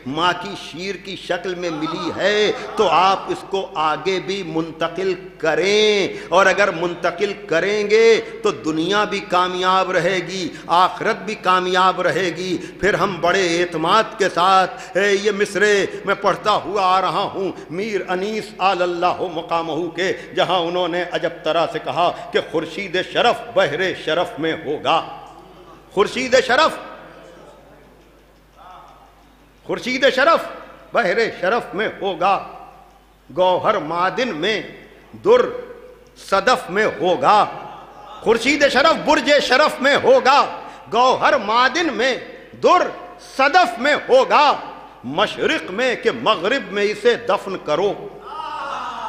Speaker 5: ماں کی شیر کی شکل میں ملی ہے، تو آپ اس کو آگے بھی منتقل کریں، اور اگر منتقل کریں گے تو دنیا بھی کامیاب رہے گی، آخرت بھی کامیاب رہے گی۔ پھر ہم بڑے اعتماد کے ساتھ یہ مصرے میں پڑھتا ہوا آ رہا ہوں میر انیس آل اللہ مقامہ کے، جہاں انہوں نے عجب طرح سے کہا کہ خورشید شرف بحر شرف میں ہوگا، خورشید شرف بحر شرف میں ہوگا، گوہر معدن میں در صدف میں ہوگا، خورشید شرف برج شرف میں ہوگا، گوہر معدن میں در صدف میں ہوگا، مشرق میں کہ مغرب میں اسے دفن کرو،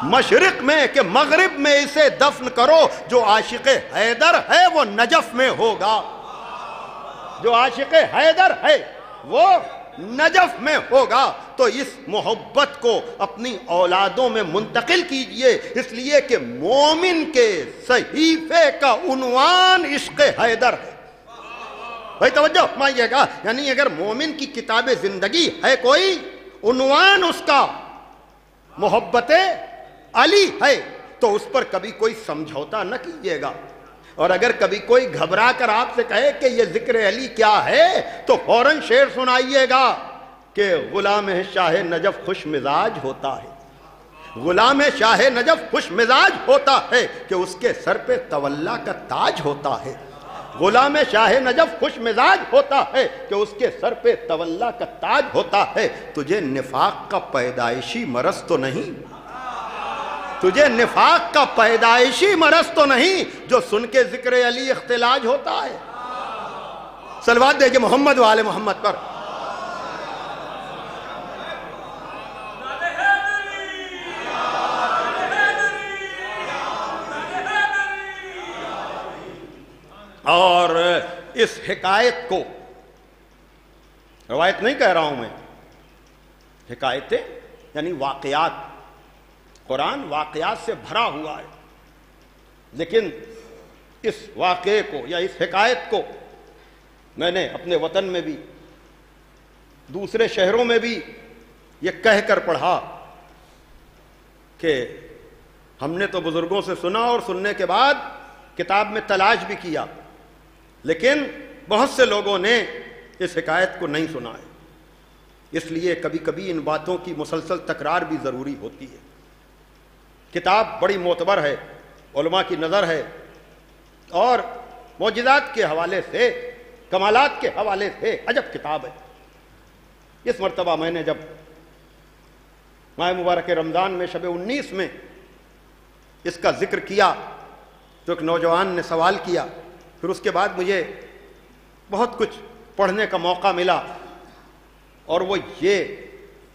Speaker 5: مشرق میں کہ مغرب میں اسے دفن کرو، جو عاشق حیدر ہے وہ نجف میں ہوگا، جو عاشق حیدر ہے وہ نجف میں ہوگا۔ تو اس محبت کو اپنی اولادوں میں منتقل کیجئے، اس لیے کہ مومن کے صحیفے کا عنوان عشق حیدر ہے۔ بھائی توجہ مائیے گا، یعنی اگر مومن کی کتاب زندگی ہے کوئی، عنوان اس کا محبت علی ہے، تو اس پر کبھی کوئی سمجھوتا نہ کیجیے گا۔ اور اگر کبھی کوئی گھبرا کر آپ سے کہے کہ یہ ذکر علی کیا ہے، تو فوراً شعر سنائیے گا کہ غلام شاہ نجف خوش مزاج ہوتا ہے، غلام شاہ نجف خوش مزاج ہوتا ہے کہ اس کے سر پہ تولا کا تاج ہوتا ہے، غلام شاہ نجف خوش مزاج ہوتا ہے کہ اس کے سر پہ تولا کا تاج ہوتا ہے۔ تجھے نفاق کا پیدائشی مرض تو نہیں، تجھے نفاق کا پیدائشی مرض تو نہیں جو سن کے ذکر علی اختلاج ہوتا ہے۔ صلوات دیجئے محمد و آل محمد پر۔ اور اس حکایت کو روایت نہیں کہہ رہا ہوں میں، حکایتیں یعنی واقعات، قرآن واقعات سے بھرا ہوا ہے، لیکن اس واقعے کو یا اس حکایت کو میں نے اپنے وطن میں بھی دوسرے شہروں میں بھی یہ کہہ کر پڑھا کہ ہم نے تو بزرگوں سے سنا اور سننے کے بعد کتاب میں تلاش بھی کیا، لیکن بہت سے لوگوں نے اس حکایت کو نہیں سنا ہے۔ اس لیے کبھی کبھی ان باتوں کی مسلسل تکرار بھی ضروری ہوتی ہے۔ کتاب بڑی معتبر ہے، علماء کی نظر ہے، اور معجزات کے حوالے سے، کمالات کے حوالے سے عجب کتاب ہے۔ اس مرتبہ میں نے جب ماہ مبارک رمضان میں شب 19 میں اس کا ذکر کیا تو ایک نوجوان نے سوال کیا، پھر اس کے بعد مجھے بہت کچھ پڑھنے کا موقع ملا، اور وہ یہ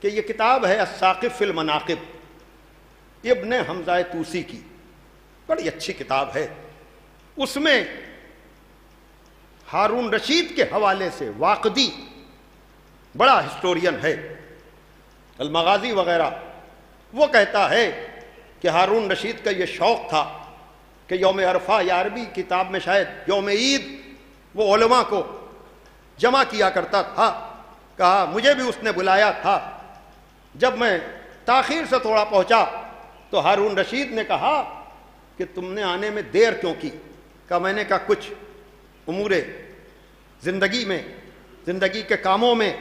Speaker 5: کہ یہ کتاب ہے الثاقب فی المناقب، ابن حمزہ طوسی کی، بڑی اچھی کتاب ہے۔ اس میں ہارون رشید کے حوالے سے واقدی بڑا ہسٹورین ہے، المغازی وغیرہ، وہ کہتا ہے کہ ہارون رشید کا یہ شوق تھا کہ یوم عرفہ یا عربی کتاب میں شاید یوم عید وہ علماء کو جمع کیا کرتا تھا۔ کہا مجھے بھی اس نے بلایا تھا، جب میں تاخیر سے تھوڑا پہنچا تو ہارون رشید نے کہا کہ تم نے آنے میں دیر کیوں کی؟ کہا میں نے کہا کچھ امور زندگی میں، زندگی کے کاموں میں،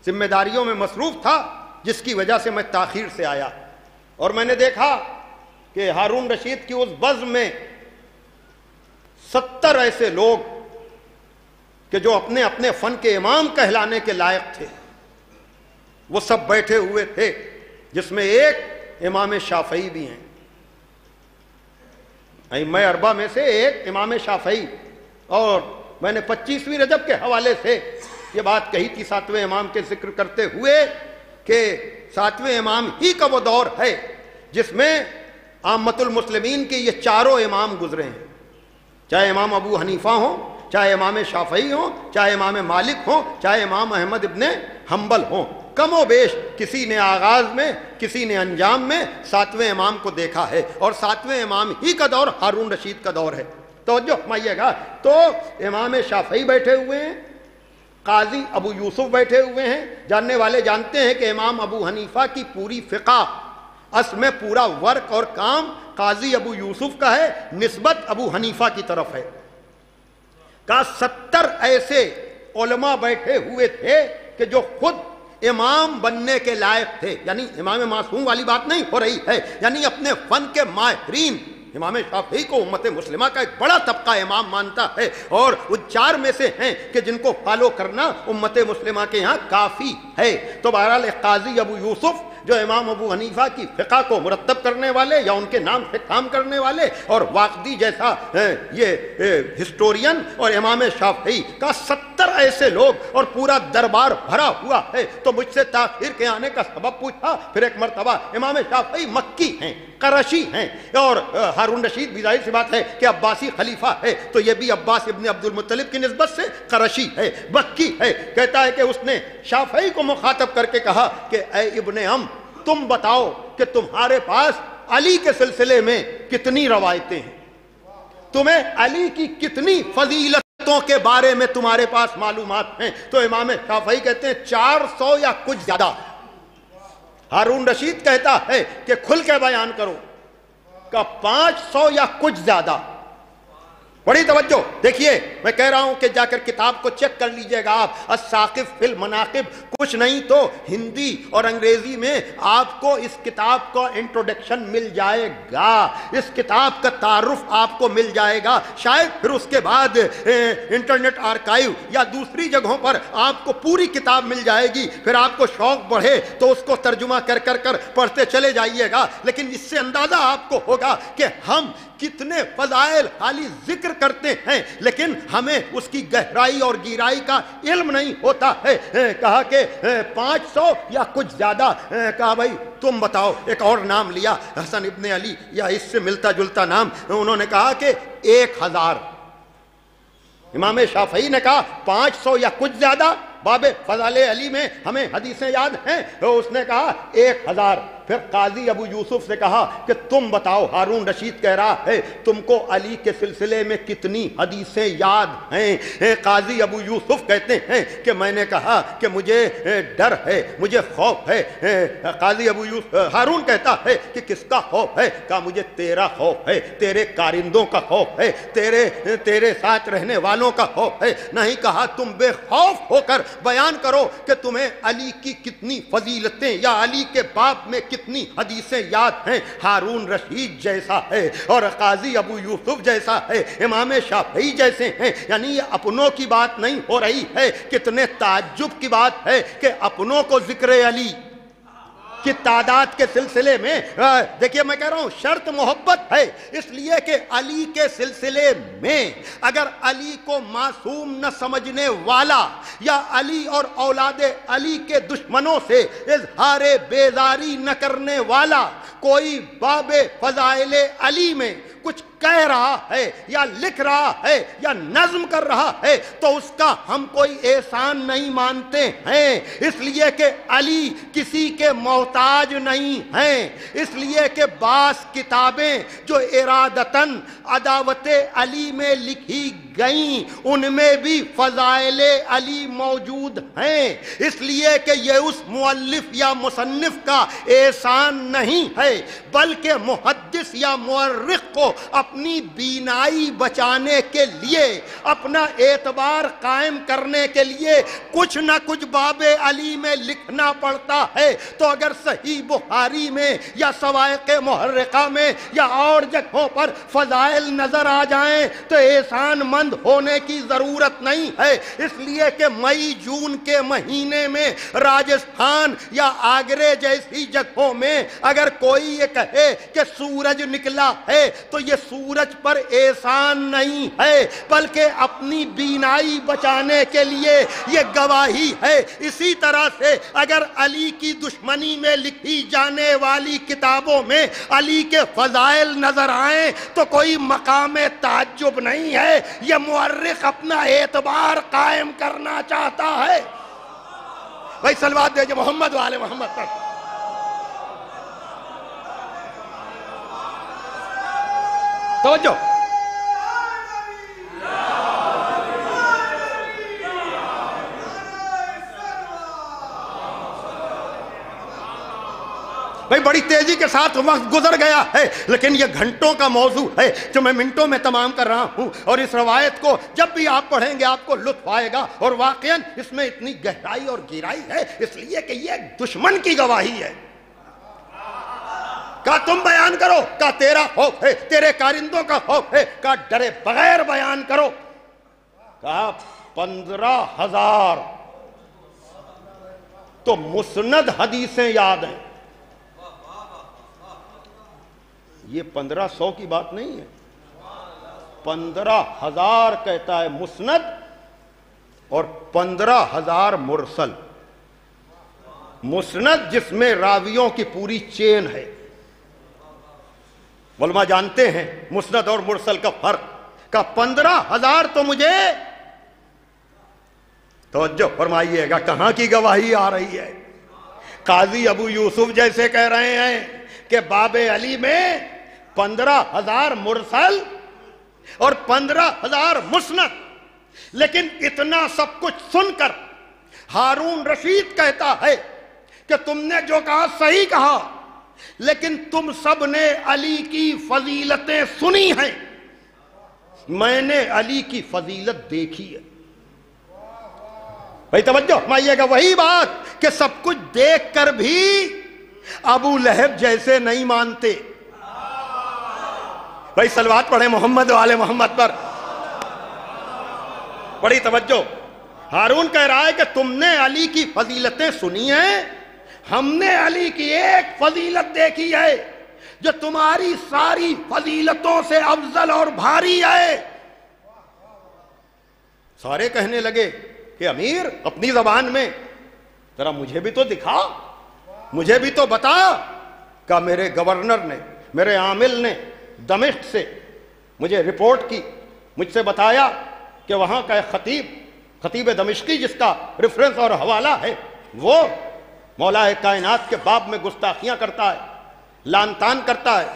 Speaker 5: ذمہ داریوں میں مصروف تھا، جس کی وجہ سے میں تاخیر سے آیا، اور میں نے دیکھا کہ ہارون رشید کی اس بزم میں 70 ایسے لوگ کہ جو اپنے اپنے فن کے امام کہلانے کے لائق تھے، وہ سب بیٹھے ہوئے تھے، جس میں ایک امام شافعی بھی ہیں، ائمہ اربعہ میں سے ایک امام شافعی۔ اور میں نے 25ویں رجب کے حوالے سے یہ بات کہی تھی 7ویں امام کے ذکر کرتے ہوئے کہ 7ویں امام ہی کا وہ دور ہے جس میں عامت المسلمین کے یہ چاروں امام گزرے ہیں، چاہے امام ابو حنیفہ ہوں، چاہے امام شافعی ہوں، چاہے امام مالک ہوں، چاہے امام احمد ابن حنبل ہوں، کم و بیش کسی نے آغاز میں کسی نے انجام میں 7ویں امام کو دیکھا ہے، اور 7ویں امام ہی کا دور ہارون رشید کا دور ہے۔ توجہ فرمائیے گا، تو امام شافعی بیٹھے ہوئے ہیں، قاضی ابو یوسف بیٹھے ہوئے ہیں، جاننے والے جانتے ہیں کہ امام ابو حنیفہ کی پوری فقہ، اس میں پورا ورک اور کام قاضی ابو یوسف کا ہے، نسبت ابو حنیفہ کی طرف ہے۔ کا 70 ایسے علماء بیٹھے ہوئے تھے کہ جو خود امام بننے کے لائق تھے، یعنی امام معصوم والی بات نہیں ہو رہی ہے، یعنی اپنے فن کے ماہرین۔ امام شافعی کو امت مسلمہ کا ایک بڑا طبقہ امام مانتا ہے، اور وہ 4 میں سے ہیں کہ جن کو فالو کرنا امت مسلمہ کے یہاں کافی ہے۔ تو بہرحال قاضی ابو یوسف جو امام ابو حنیفہ کی فقہ کو مرتب کرنے والے یا ان کے نام سے کام کرنے والے، اور واقدی جیسا یہ ہسٹورین، اور امام شافعی کا 70 70 ایسے لوگ اور پورا دربار بھرا ہوا ہے، تو مجھ سے تاخیر کے آنے کا سبب پوچھا۔ پھر ایک مرتبہ امام شافعی مکی ہیں، قرشی ہیں، اور ہارون رشید بھی ظاہر سی بات ہے کہ عباسی خلیفہ ہے، تو یہ بھی عباس ابن عبد المطلب کی نسبت سے قرشی ہے، مکی ہے۔ کہتا ہے کہ اس نے شافعی کو مخاطب کر کے کہا کہ اے ابن عم، تم بتاؤ کہ تمہارے پاس علی کے سلسلے میں کتنی روایتیں ہیں، تمہیں علی کی کتنی فضیلتوں کے بارے میں تمہارے پاس معلومات ہیں؟ تو امام شافعی کہتے ہیں 400 یا کچھ زیادہ۔ ہارون رشید کہتا ہے کہ کھل کے بیان کرو، کہ 500 یا کچھ زیادہ۔ بڑی توجہ دیکھیے، میں کہہ رہا ہوں کہ جا کر کتاب کو چیک کر لیجئے گا آپ، الثاقب فی المناقب، کچھ نہیں تو ہندی اور انگریزی میں آپ کو اس کتاب کا انٹروڈکشن مل جائے گا، اس کتاب کا تعارف آپ کو مل جائے گا، شاید پھر اس کے بعد انٹرنیٹ آرکائیو یا دوسری جگہوں پر آپ کو پوری کتاب مل جائے گی، پھر آپ کو شوق بڑھے تو اس کو ترجمہ کر پڑھتے چلے جائیے گا۔ لیکن اس سے اندازہ آپ کو ہوگا کہ ہم کتنے فضائل خالی ذکر کرتے ہیں، لیکن ہمیں اس کی گہرائی اور گہرائی کا علم نہیں ہوتا ہے۔ کہا کہ 500 یا کچھ زیادہ۔ کہا بھائی تم بتاؤ۔ ایک اور نام لیا، حسن ابن علی، یا اس سے ملتا جلتا نام، انہوں نے کہا کہ 1000۔ امام شافعی نے کہا 500 یا کچھ زیادہ، باب فضائل علی میں ہمیں حدیثیں یاد ہیں، تو اس نے کہا 1000۔ پھر قاضی ابو یوسف سے کہا کہ تم بتاؤ، ہارون رشید کہہ رہا ہے تم کو علی کے سلسلے میں کتنی حدیثیں یاد ہیں؟ قاضی ابو یوسف کہتے ہیں کہ میں نے کہا کہ مجھے ڈر ہے، مجھے خوف ہے۔ قاضی ابو یوسف، ہارون کہتا ہے کہ کس کا خوف ہے؟ کہا مجھے تیرا خوف ہے، تیرے کارندوں کا خوف ہے، تیرے ساتھ رہنے والوں کا خوف ہے۔ نہیں، کہا تم بے خوف ہو کر بیان کرو کہ تمہیں علی کی کتنی فضیلتیں یا علی کے باب میں کتنی حدیثیں یاد ہیں۔ ہارون رشید جیسا ہے اور قاضی ابو یوسف جیسا ہے، امام شافعی جیسے ہیں، یعنی یہ اپنوں کی بات نہیں ہو رہی ہے۔ کتنے تعجب کی بات ہے کہ اپنوں کو ذکر علی کی تعداد کے سلسلے میں، دیکھیے میں کہہ رہا ہوں شرط محبت ہے، اس لیے کہ علی کے سلسلے میں اگر علی کو معصوم نہ سمجھنے والا یا علی اور اولاد علی کے دشمنوں سے اظہار بیزاری نہ کرنے والا کوئی باب فضائل علی میں کچھ کہہ رہا ہے یا لکھ رہا ہے یا نظم کر رہا ہے تو اس کا ہم کوئی احسان نہیں مانتے ہیں، اس لیے کہ علی کسی کے محتاج نہیں ہیں۔ اس لیے کہ بعض کتابیں جو ارادتاً عداوت علی میں لکھی گئیں ان میں بھی فضائل علی موجود ہیں، اس لیے کہ یہ اس مؤلف یا مصنف کا احسان نہیں ہے، بلکہ محدث یا مورخ کو اپنی بینائی بچانے کے لیے، اپنا اعتبار قائم کرنے کے لیے کچھ نہ کچھ باب علی میں لکھنا پڑتا ہے۔ تو اگر صحیح بخاری میں یا سوائق محرقہ میں یا اور جگہوں پر فضائل نظر آ جائیں تو احسان مند ہونے کی ضرورت نہیں ہے، اس لیے کہ مئی جون کے مہینے میں راجستھان یا آگرے جیسی جگہوں میں اگر کوئی یہ کہے کہ سورج نکلا ہے تو یہ سورج پر احسان نہیں ہے، بلکہ اپنی بینائی بچانے کے لیے یہ گواہی ہے۔ اسی طرح سے اگر علی کی دشمنی میں لکھی جانے والی کتابوں میں علی کے فضائل نظر آئیں تو کوئی مقام تعجب نہیں ہے، یہ مورخ اپنا اعتبار قائم کرنا چاہتا ہے۔ بھائی صلوات دیجئے محمد والے محمد پر۔ توجہ، بھائی بڑی تیزی کے ساتھ وقت گزر گیا ہے، لیکن یہ گھنٹوں کا موضوع ہے جو میں منٹوں میں تمام کر رہا ہوں، اور اس روایت کو جب بھی آپ پڑھیں گے آپ کو لطف آئے گا، اور واقعاً اس میں اتنی گہرائی اور گہرائی ہے اس لیے کہ یہ دشمن کی گواہی ہے۔ کہا تم بیان کرو، کہا تیرا خوف ہے، تیرے کارندوں کا خوف ہے، کہا ڈرے بغیر بیان کرو، کہا 15,000 تو مسند حدیثیں یاد ہیں۔ یہ 1500 کی بات نہیں ہے، 15,000 کہتا ہے مسند، اور 15,000 مرسل، مسند جس میں راویوں کی پوری چین ہے۔ علماء جانتے ہیں مسند اور مرسل کا فرق، کا 15,000 تو مجھے توجہ فرمائیے گا کہاں کی گواہی آ رہی ہے۔ قاضی ابو یوسف جیسے کہہ رہے ہیں کہ باب علی میں 15,000 مرسل اور 15,000 مسند، لیکن اتنا سب کچھ سن کر ہارون رشید کہتا ہے کہ تم نے جو کہا صحیح کہا، لیکن تم سب نے علی کی فضیلتیں سنی ہیں، میں نے علی کی فضیلت دیکھی ہے۔ بھائی توجہ فرمائیے گا، وہی بات کہ سب کچھ دیکھ کر بھی ابو لہب جیسے نہیں مانتے۔ بھائی صلوات پڑھیں محمد والے محمد پر، بڑی توجہ۔ ہارون کہہ رہا ہے کہ تم نے علی کی فضیلتیں سنی ہیں، ہم نے علی کی ایک فضیلت دیکھی ہے جو تمہاری ساری فضیلتوں سے افضل اور بھاری ہے۔ سارے کہنے لگے کہ امیر اپنی زبان میں ذرا مجھے بھی تو دکھا، مجھے بھی تو بتا۔ کہ میرے گورنر نے، میرے عامل نے دمشق سے مجھے رپورٹ کی، مجھ سے بتایا کہ وہاں کا ایک خطیب دمشقی جس کا ریفرنس اور حوالہ ہے، وہ مولا کائنات کے باب میں گستاخیاں کرتا ہے، لان تان کرتا ہے۔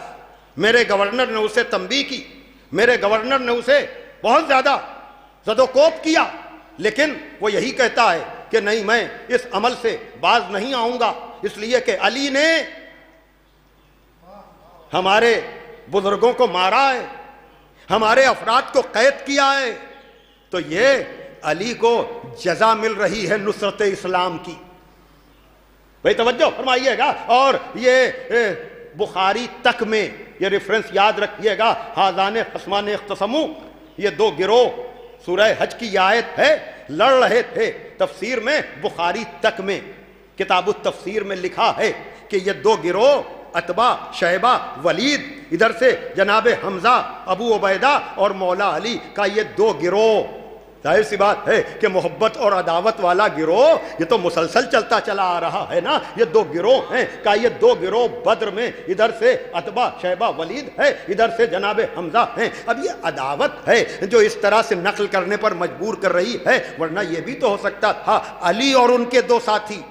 Speaker 5: میرے گورنر نے اسے تنبیہ کی، میرے گورنر نے اسے بہت زیادہ زد و کوب کیا، لیکن وہ یہی کہتا ہے کہ نہیں، میں اس عمل سے باز نہیں آؤں گا، اس لیے کہ علی نے ہمارے بزرگوں کو مارا ہے، ہمارے افراد کو قید کیا ہے، تو یہ علی کو جزا مل رہی ہے نصرت اسلام کی۔ بھائی توجہ فرمائیے گا، اور یہ بخاری تک میں یہ ریفرنس یاد رکھیے گا، ہذان خصمان اختصموا، یہ دو گروہ، سورہ حج کی یہ آیت ہے، لڑ رہے تھے تفسیر میں۔ بخاری تک میں کتاب التفسیر میں لکھا ہے کہ یہ دو گروہ، عتبہ، شیبہ، ولید، ادھر سے جناب حمزہ، ابو عبیدہ اور مولا علی کا یہ دو گروہ، ظاہر سی بات ہے کہ محبت اور عداوت والا گروہ یہ تو مسلسل چلتا چلا آ رہا ہے نا، یہ دو گروہ ہیں، کہ یہ دو گروہ بدر میں ادھر سے عتبہ، شیبہ، ولید ہے، ادھر سے جناب حمزہ ہیں۔ اب یہ عداوت ہے جو اس طرح سے نقل کرنے پر مجبور کر رہی ہے، ورنہ یہ بھی تو ہو سکتا تھا علی اور ان کے دو ساتھی،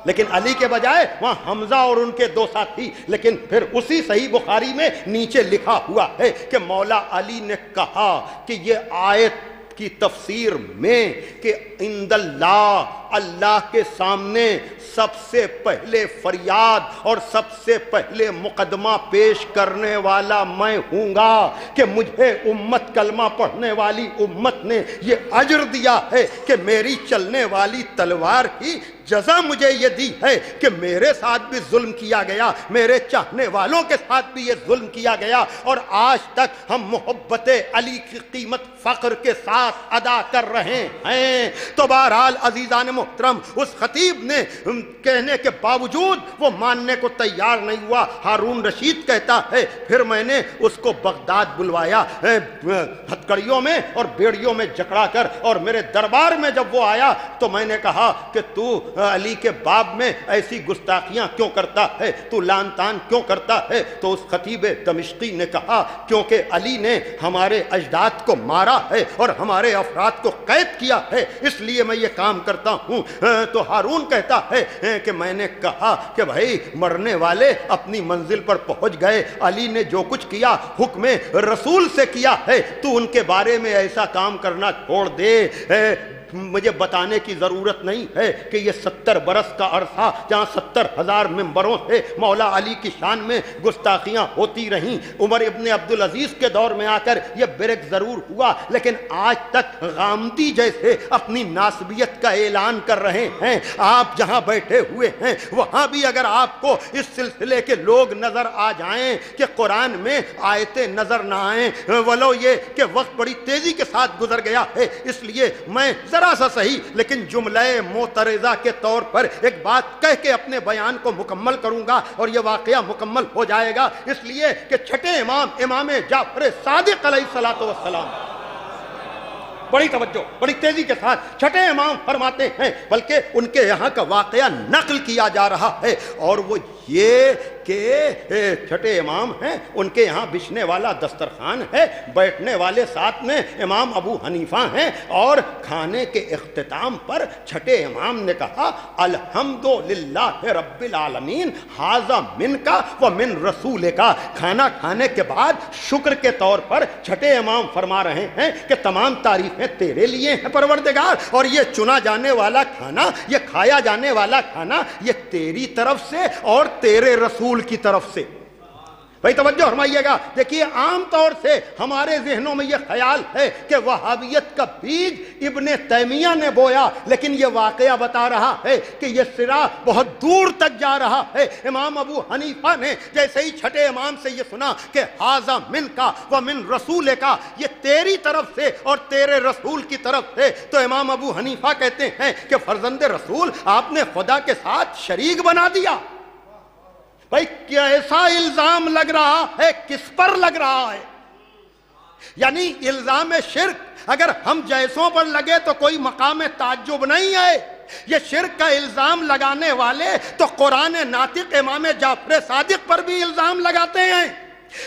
Speaker 5: لیکن علی کے بجائے وہاں حمزہ اور ان کے دو ساتھی۔ لیکن پھر اسی صحیح بخاری میں نیچے لکھا ہوا ہے کہ مولا علی نے کہا کہ یہ آیت کی تفسیر میں کہ عند اللہ، اللہ کے سامنے سب سے پہلے فریاد اور سب سے پہلے مقدمہ پیش کرنے والا میں ہوں گا، کہ مجھے امت، کلمہ پڑھنے والی امت نے یہ اجر دیا ہے کہ میری چلنے والی تلوار کی جزا مجھے یہ دی ہے کہ میرے ساتھ بھی ظلم کیا گیا، میرے چاہنے والوں کے ساتھ بھی یہ ظلم کیا گیا، اور آج تک ہم محبت علی کی قیمت فخر کے ساتھ ادا کر رہے ہیں۔ تو بہرحال عزیزان محترم، اس خطیب نے کہنے کے باوجود وہ ماننے کو تیار نہیں ہوا۔ ہارون رشید کہتا ہے پھر میں نے اس کو بغداد بلوایا، ہتھکڑیوں میں اور بیڑیوں میں جکڑا کر، اور میرے دربار میں جب وہ آیا تو میں نے کہا کہ تو علی کے باب میں ایسی گستاخیاں کیوں کرتا ہے، تو لان تان کیوں کرتا ہے؟ تو اس خطیب دمشقی نے کہا کیونکہ علی نے ہمارے اجداد کو مارا ہے اور ہمارے افراد کو قید کیا ہے، اس لیے میں یہ کام کرتا ہوں۔ تو ہارون کہتا ہے کہ میں نے کہا کہ بھائی مرنے والے اپنی منزل پر پہنچ گئے، علی نے جو کچھ کیا حکم رسول سے کیا ہے، تو ان کے بارے میں ایسا کام کرنا چھوڑ دے۔ مجھے بتانے کی ضرورت نہیں ہے کہ یہ 70 برس کا عرصہ جہاں 70,000 ممبروں سے مولا علی کی شان میں گستاخیاں ہوتی رہیں، عمر ابن عبدالعزیز کے دور میں آ کر یہ بریک ضرور ہوا، لیکن آج تک غامدی جیسے اپنی ناسبیت کا اعلان کر رہے ہیں۔ آپ جہاں بیٹھے ہوئے ہیں وہاں بھی اگر آپ کو اس سلسلے کے لوگ نظر آ جائیں کہ قرآن میں آیتیں نظر نہ آئیں، ولو یہ کہ وقت بڑی تیزی کے ساتھ گزر گیا ہے، اس لیے میں ذرا سا صحیح لیکن جملہ معترضہ کے طور پر ایک بات کہہ کے اپنے بیان کو مکمل کروں گا، اور یہ واقعہ مکمل ہو جائے گا، اس لیے کہ چھٹے امام جعفر صادق علیہ السلام بڑی توجہ، بڑی تیزی کے ساتھ چھٹے امام فرماتے ہیں، بلکہ ان کے یہاں کا واقعہ نقل کیا جا رہا ہے، اور وہ یہ کہ چھٹے امام ہیں، ان کے یہاں بچھنے والا دسترخوان ہے، بیٹھنے والے ساتھ میں امام ابو حنیفہ ہیں، اور کھانے کے اختتام پر چھٹے امام نے کہا الحمدللہ رب العالمین ھذا منک و من رسولک۔ کھانا کھانے کے بعد شکر کے طور پر چھٹے امام فرما رہے ہیں کہ تمام تعریفیں تیرے لیے ہیں پروردگار، اور یہ چنا جانے والا کھانا، یہ کھایا جانے والا کھانا، یہ تیری طرف سے اور تیرے رسول کی طرف سے۔ بھائی توجہ فرمائیے گا، دیکھیے عام طور سے ہمارے ذہنوں میں یہ خیال ہے کہ وہابیت کا بیج ابن تیمیہ نے بویا، لیکن یہ واقعہ بتا رہا ہے کہ یہ سرا بہت دور تک جا رہا ہے۔ امام ابو حنیفہ نے جیسے ہی چھٹے امام سے یہ سنا کہ ھذا منک و من رسولک، یہ تیری طرف سے اور تیرے رسول کی طرف سے، تو امام ابو حنیفہ کہتے ہیں کہ فرزند رسول آپ نے خدا کے ساتھ شریک بنا دیا۔ بھائی کیسا الزام لگ رہا ہے، کس پر لگ رہا ہے؟ یعنی الزام شرک اگر ہم جیسوں پر لگے تو کوئی مقام تعجب نہیں ہے، یہ شرک کا الزام لگانے والے تو قرآن ناطق امام جعفر صادق پر بھی الزام لگاتے ہیں۔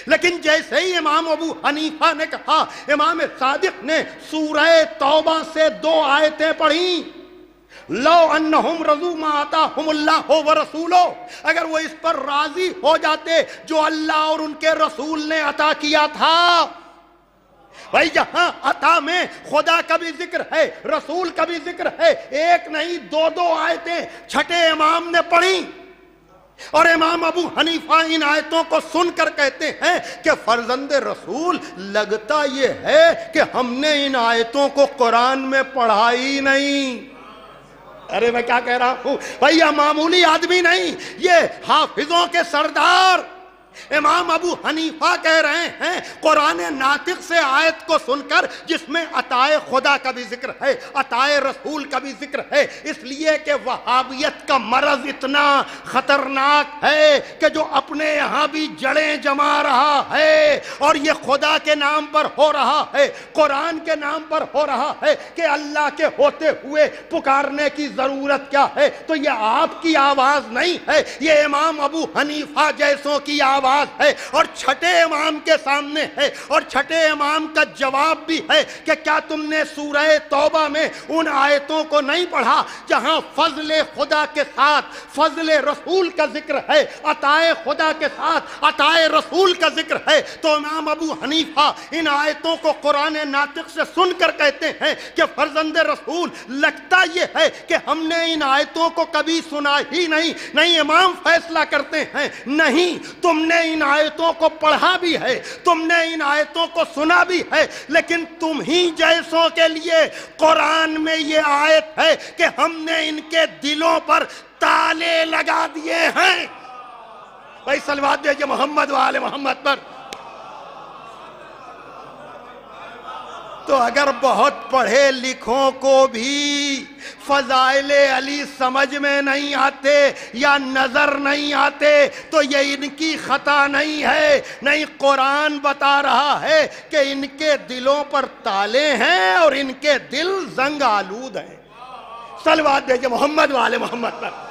Speaker 5: لیکن جیسے ہی امام ابو حنیفہ نے کہا، امام صادق نے سورہ توبہ سے 2 آیتیں پڑھیں، لو انہم رضوا ما آتاہم اللہ ورسولہ، اگر وہ اس پر راضی ہو جاتے جو اللہ اور ان کے رسول نے عطا کیا تھا۔ بھائی جہاں عطا میں خدا کا بھی ذکر ہے، رسول کا بھی ذکر ہے، ایک نہیں 2 آیتیں چھٹے امام نے پڑھی، اور امام ابو حنیفہ ان آیتوں کو سن کر کہتے ہیں کہ فرزند رسول لگتا یہ ہے کہ ہم نے ان آیتوں کو قرآن میں پڑھا ہی نہیں۔ ارے میں کیا کہہ رہا ہوں بھائی، یہ معمولی آدمی نہیں، یہ حافظوں کے سردار امام ابو حنیفہ کہہ رہے ہیں قرآن ناطق سے آیت کو سن کر جس میں عطائے خدا کا بھی ذکر ہے، عطائے رسول کا بھی ذکر ہے، اس لیے کہ وہابیت کا مرض اتنا خطرناک ہے کہ جو اپنے یہاں بھی جڑیں جما رہا ہے، اور یہ خدا کے نام پر ہو رہا ہے، قرآن کے نام پر ہو رہا ہے کہ اللہ کے ہوتے ہوئے پکارنے کی ضرورت کیا ہے۔ تو یہ آپ کی آواز نہیں ہے، یہ امام ابو حنیفہ جیسوں کی آواز ہے، اور چھٹے امام کے سامنے ہے، اور چھٹے امام کا جواب بھی ہے کہ کیا تم نے سورہ توبہ میں ان آیتوں کو نہیں پڑھا جہاں فضل خدا کے ساتھ فضل رسول کا ذکر ہے، عطائے خدا کے ساتھ عطائے رسول کا ذکر ہے؟ تو امام ابو حنیفہ ان آیتوں کو قرآن ناطق سے سن کر کہتے ہیں کہ فرزند رسول لگتا یہ ہے کہ ہم نے ان آیتوں کو کبھی سنا ہی نہیں۔ نہیں، امام فیصلہ کرتے ہیں نہیں، تم نے ان آیتوں کو پڑھا بھی ہے، تم نے ان آیتوں کو سنا بھی ہے، لیکن تم ہی جیسوں کے لیے قرآن میں یہ آیت ہے کہ ہم نے ان کے دلوں پر تالے لگا دیے ہیں۔ بھائی صلوات دیجئے محمد و آل محمد پر۔ تو اگر بہت پڑھے لکھوں کو بھی فضائل علی سمجھ میں نہیں آتے یا نظر نہیں آتے تو یہ ان کی خطا نہیں ہے، نہیں، قرآن بتا رہا ہے کہ ان کے دلوں پر تالے ہیں اور ان کے دل زنگ آلود ہیں۔ صلوات دیجئے محمد و آل محمد پر۔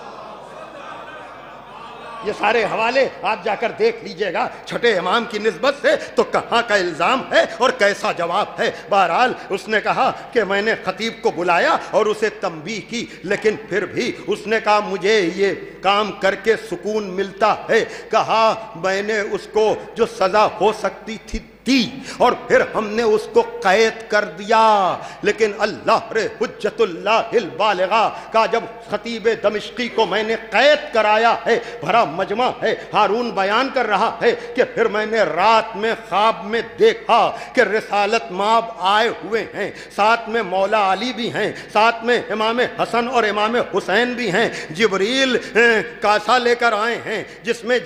Speaker 5: یہ سارے حوالے آپ جا کر دیکھ لیجئے گا چھٹے امام کی نسبت سے تو کہاں کا الزام ہے اور کیسا جواب ہے۔ بہرحال اس نے کہا کہ میں نے خطیب کو بلایا اور اسے تنبیہ کی، لیکن پھر بھی اس نے کہا مجھے یہ کام کر کے سکون ملتا ہے۔ کہا میں نے اس کو جو سزا ہو سکتی تھی دی، اور پھر ہم نے اس کو قید کر دیا، لیکن اللہ رے حجت اللہ البالغہ کا جب خطیب دمشقی کو میں نے قید کرایا ہے، بھرا مجمع ہے، ہارون بیان کر رہا ہے کہ پھر میں نے رات میں خواب میں دیکھا کہ رسالت مآب آئے ہوئے ہیں، ساتھ میں مولا علی بھی ہیں، ساتھ میں امام حسن اور امام حسین بھی ہیں، جبریل کاسا لے کر آئے ہیں جس میں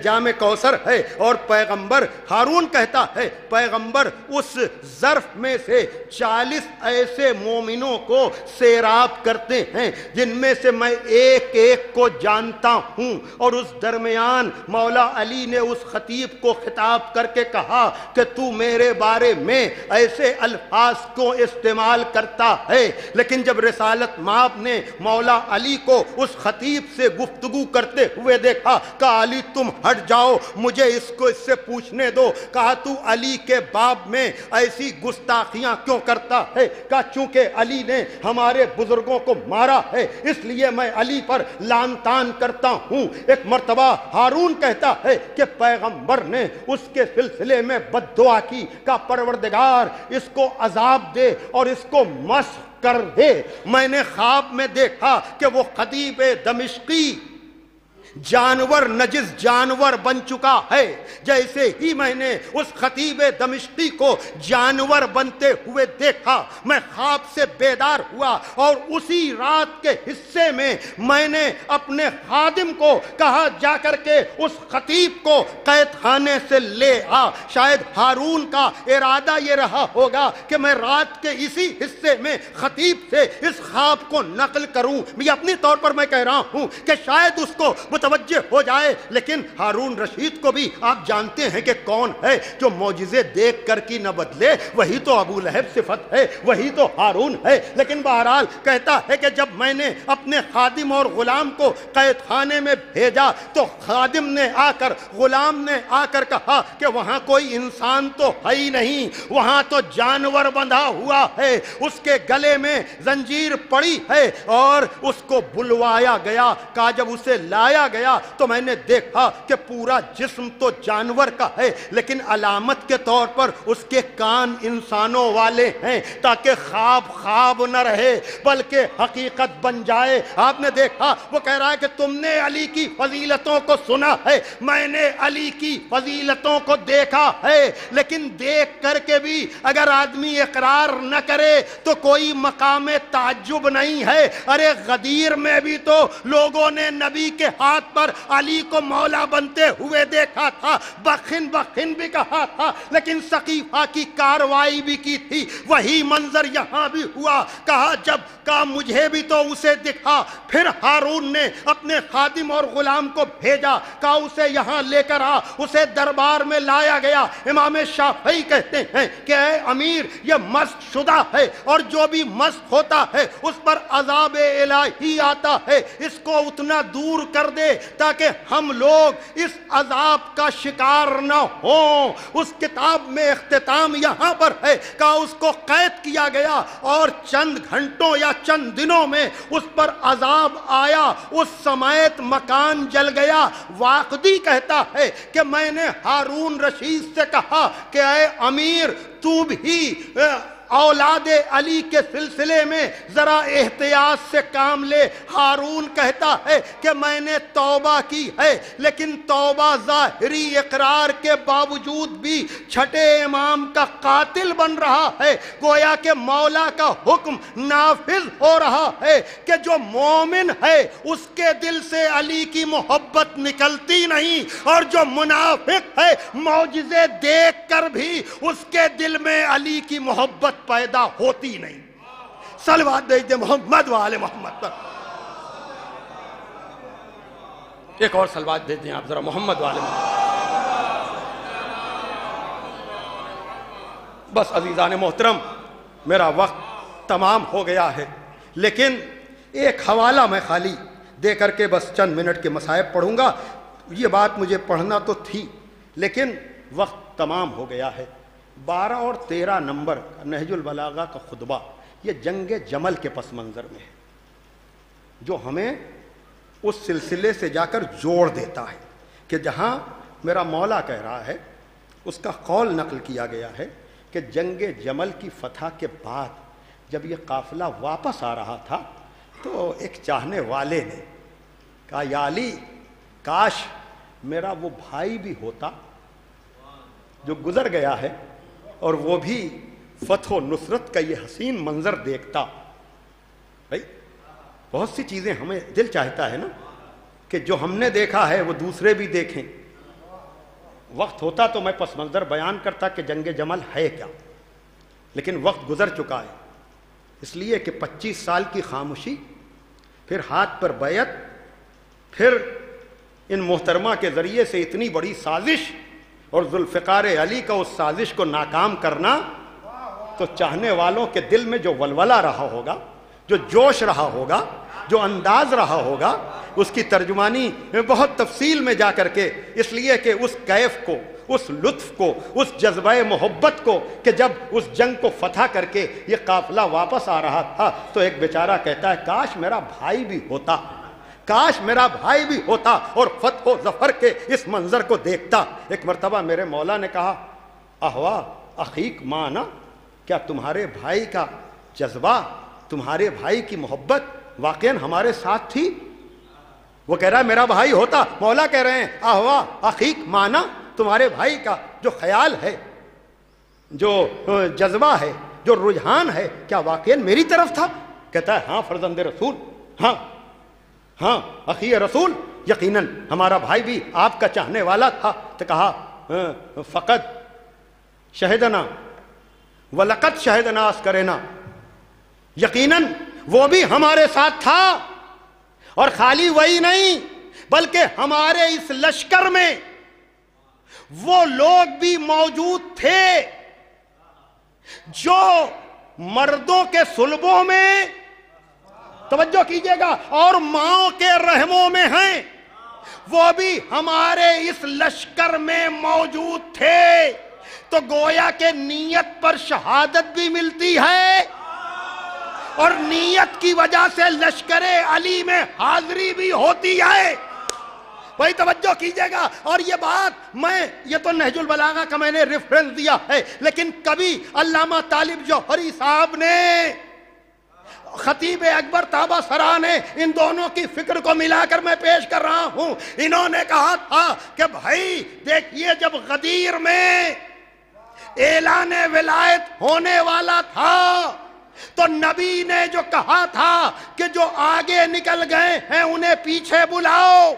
Speaker 5: جام کوثر ہے، اور پیغمبر ہارون کہتا ہے پیغمبر اس ظرف میں سے 40 ایسے مومنوں کو سیراب کرتے ہیں جن میں سے میں ایک ایک کو جانتا ہوں، اور اس درمیان مولا علی نے اس خطیب کو خطاب کر کے کہا کہ تو میرے بارے میں ایسے الفاظ کو استعمال کرتا ہے، لیکن جب رسالت مآب نے مولا علی کو اس خطیب سے گفتگو کرتے ہوئے دیکھا، کہا علی تم ہٹ جاؤ، مجھے اس سے پوچھنے دو۔ کہا تو علی کے باب میں ایسی گستاخیاں کیوں کرتا ہے؟ کہا چونکہ علی نے ہمارے بزرگوں کو مارا ہے اس لیے میں علی پر لعن طعن کرتا ہوں۔ ایک مرتبہ ہارون کہتا ہے کہ پیغمبر نے اس کے سلسلے میں بد دعا کی، کہ پروردگار اس کو عذاب دے اور اس کو مسخ کر دے۔ میں نے خواب میں دیکھا کہ وہ خطیب دمشقی جانور نجس جانور بن چکا ہے، جیسے ہی میں نے اس خطیب دمشقی کو جانور بنتے ہوئے دیکھا میں خواب سے بیدار ہوا، اور اسی رات کے حصے میں نے اپنے خادم کو کہا جا کر کے اس خطیب کو قید خانے سے لے آ۔ شاید ہارون کا ارادہ یہ رہا ہوگا کہ میں رات کے اسی حصے میں خطیب سے اس خواب کو نقل کروں۔ یہ اپنی طور پر میں کہہ رہا ہوں کہ شاید اس کو متوجہ ہو جائے، لیکن ہارون رشید کو بھی آپ جانتے ہیں کہ کون ہے جو معجزے دیکھ کر کی نہ بدلے، وہی تو ابو لہب صفت ہے، وہی تو ہارون ہے۔ لیکن بہرحال کہتا ہے کہ جب میں نے اپنے خادم اور غلام کو قید خانے میں بھیجا تو خادم نے آ کر غلام نے آ کر کہا کہ وہاں کوئی انسان تو ہے ہی نہیں، وہاں تو جانور بندھا ہوا ہے، اس کے گلے میں زنجیر پڑی ہے، اور اس کو بلوایا گیا۔ کہا جب اسے لایا گیا تو میں نے دیکھا کہ پورا جسم تو جانور کا ہے، لیکن علامت کے طور پر اس کے کان انسانوں والے ہیں، تاکہ خواب نہ رہے بلکہ حقیقت بن جائے۔ آپ نے دیکھا وہ کہہ رہا ہے کہ تم نے علی کی فضیلتوں کو سنا ہے، میں نے علی کی فضیلتوں کو دیکھا ہے، لیکن دیکھ کر کے بھی اگر آدمی اقرار نہ کرے تو کوئی مقام تعجب نہیں ہے۔ ارے غدیر میں بھی تو لوگوں نے نبی کے ہاتھ پر علی کو مولا بنتے ہوئے دیکھا تھا، بخن بھی کہا تھا، لیکن سقیفہ کی کاروائی بھی کی تھی۔ وہی منظر یہاں بھی ہوا۔ کہا مجھے بھی تو اسے دکھا۔ پھر ہارون نے اپنے خادم اور غلام کو بھیجا، کہا اسے یہاں لے کر آ۔ اسے دربار میں لایا گیا۔ امام شافعی کہتے ہیں کہ اے امیر، یہ مسخ شدہ ہے، اور جو بھی مسخ ہوتا ہے اس پر عذاب الہی آتا ہے، اس کو اتنا دور کر دے تاکہ ہم لوگ اس عذاب کا شکار نہ ہوں۔ اس کتاب میں اختتام یہاں پر ہے کہ اس کو قید کیا گیا، اور چند گھنٹوں یا چند دنوں میں اس پر عذاب آیا، اس سمیت مکان جل گیا۔ واقدی کہتا ہے کہ میں نے ہارون رشید سے کہا کہ اے امیر، تو بھی اولاد علی کے سلسلے میں ذرا احتیاط سے کام لے۔ ہارون کہتا ہے کہ میں نے توبہ کی ہے، لیکن توبہ ظاہری اقرار کے باوجود بھی چھٹے امام کا قاتل بن رہا ہے۔ گویا کہ مولا کا حکم نافذ ہو رہا ہے کہ جو مومن ہے اس کے دل سے علی کی محبت نکلتی نہیں، اور جو منافق ہے معجزے دیکھ کر بھی اس کے دل میں علی کی محبت پیدا ہوتی نہیں۔ صلوات دے محمد وآل محمد پر۔ ایک اور صلوات دے دیں آپ ذرا محمد وآل محمد۔ بس عزیزان محترم، میرا وقت تمام ہو گیا ہے، لیکن ایک حوالہ میں خالی دے کر کے بس چند منٹ کے مصائب پڑھوں گا۔ یہ بات مجھے پڑھنا تو تھی، لیکن وقت تمام ہو گیا ہے۔ 12 اور 13 نمبر نہج البلاغہ کا خطبہ یہ جنگ جمل کے پس منظر میں ہے، جو ہمیں اس سلسلے سے جا کر جوڑ دیتا ہے کہ جہاں میرا مولا کہہ رہا ہے، اس کا قول نقل کیا گیا ہے کہ جنگ جمل کی فتح کے بعد جب یہ قافلہ واپس آ رہا تھا تو ایک چاہنے والے نے کہا یا علی، کاش میرا وہ بھائی بھی ہوتا جو گزر گیا ہے، اور وہ بھی فتح و نصرت کا یہ حسین منظر دیکھتا۔ بھائی بہت سی چیزیں ہمیں دل چاہتا ہے نا کہ جو ہم نے دیکھا ہے وہ دوسرے بھی دیکھیں۔ وقت ہوتا تو میں پس منظر بیان کرتا کہ جنگ جمل ہے کیا، لیکن وقت گزر چکا ہے، اس لیے کہ 25 سال کی خاموشی، پھر ہاتھ پر بیعت، پھر ان محترمہ کے ذریعے سے اتنی بڑی سازش اور ذوالفقار علی کا اس سازش کو ناکام کرنا، تو چاہنے والوں کے دل میں جو ولولہ رہا ہوگا، جو جوش رہا ہوگا، جو انداز رہا ہوگا، اس کی ترجمانی بہت تفصیل میں جا کر کے، اس لیے کہ اس کیف کو، اس لطف کو، اس جذبہ محبت کو، کہ جب اس جنگ کو فتح کر کے یہ قافلہ واپس آ رہا تھا تو ایک بیچارہ کہتا ہے کاش میرا بھائی بھی ہوتا، کاش میرا بھائی بھی ہوتا اور فتح و ظفر کے اس منظر کو دیکھتا۔ ایک مرتبہ میرے مولا نے کہا احوا اخیک مانا، کیا تمہارے بھائی کا جذبہ، تمہارے بھائی کی محبت واقعاً ہمارے ساتھ تھی؟ وہ کہہ رہا ہے میرا بھائی ہوتا۔ مولا کہہ رہے ہیں احوا اخیک مانا، تمہارے بھائی کا جو خیال ہے، جو جذبہ ہے، جو رجحان ہے، کیا واقعاً میری طرف تھا؟ کہتا ہے ہاں فرزند رسول، ہاں ہاں اخی رسول، یقیناً ہمارا بھائی بھی آپ کا چاہنے والا تھا۔ تو کہا فقط شہدنا ولقد شہدنا اسکرنا، یقیناً وہ بھی ہمارے ساتھ تھا، اور خالی وہی نہیں بلکہ ہمارے اس لشکر میں وہ لوگ بھی موجود تھے جو مردوں کے صلبوں میں، توجہ کیجئے گا، اور ماؤں کے رحموں میں ہیں، وہ بھی ہمارے اس لشکر میں موجود تھے۔ تو گویا کہ نیت پر شہادت بھی ملتی ہے، اور نیت کی وجہ سے لشکر علی میں حاضری بھی ہوتی ہے۔ بھائی توجہ کیجئے گا، اور یہ بات یہ تو نہج البلاغہ کا میں نے ریفرنس دیا ہے، لیکن کبھی علامہ طالب جوہری صاحب نے، خطیب اکبر طابہ سرا نے، ان دونوں کی فکر کو ملا کر میں پیش کر رہا ہوں۔ انہوں نے کہا تھا کہ بھائی دیکھیے، جب غدیر میں اعلان ولایت ہونے والا تھا تو نبی نے جو کہا تھا کہ جو آگے نکل گئے ہیں انہیں پیچھے بلاؤ،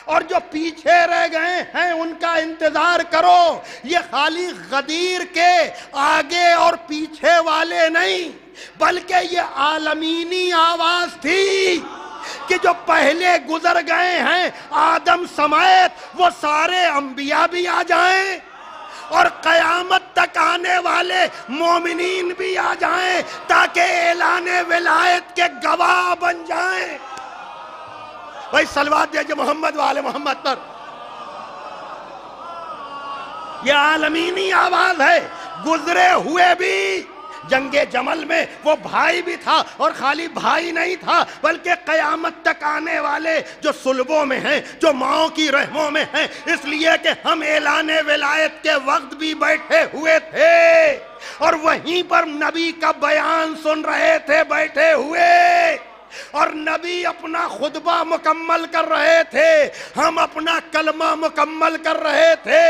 Speaker 5: اور جو پیچھے رہ گئے ہیں ان کا انتظار کرو، یہ خالی غدیر کے آگے اور پیچھے والے نہیں، بلکہ یہ عالمینی آواز تھی کہ جو پہلے گزر گئے ہیں آدم سمیت، وہ سارے انبیاء بھی آ جائیں، اور قیامت تک آنے والے مومنین بھی آ جائیں، تاکہ اعلان ولایت کے گواہ بن جائیں۔ بھائی صلوات دیجئے محمد والے محمد پر۔ یہ عالمینی آواز ہے۔ گزرے ہوئے بھی جنگ جمل میں وہ بھائی بھی تھا، اور خالی بھائی نہیں تھا بلکہ قیامت تک آنے والے جو صلبوں میں ہیں، جو ماؤں کی رحموں میں ہیں، اس لیے کہ ہم اعلان ولایت کے وقت بھی بیٹھے ہوئے تھے، اور وہیں پر نبی کا بیان سن رہے تھے بیٹھے ہوئے، اور نبی اپنا خطبہ مکمل کر رہے تھے، ہم اپنا کلمہ مکمل کر رہے تھے۔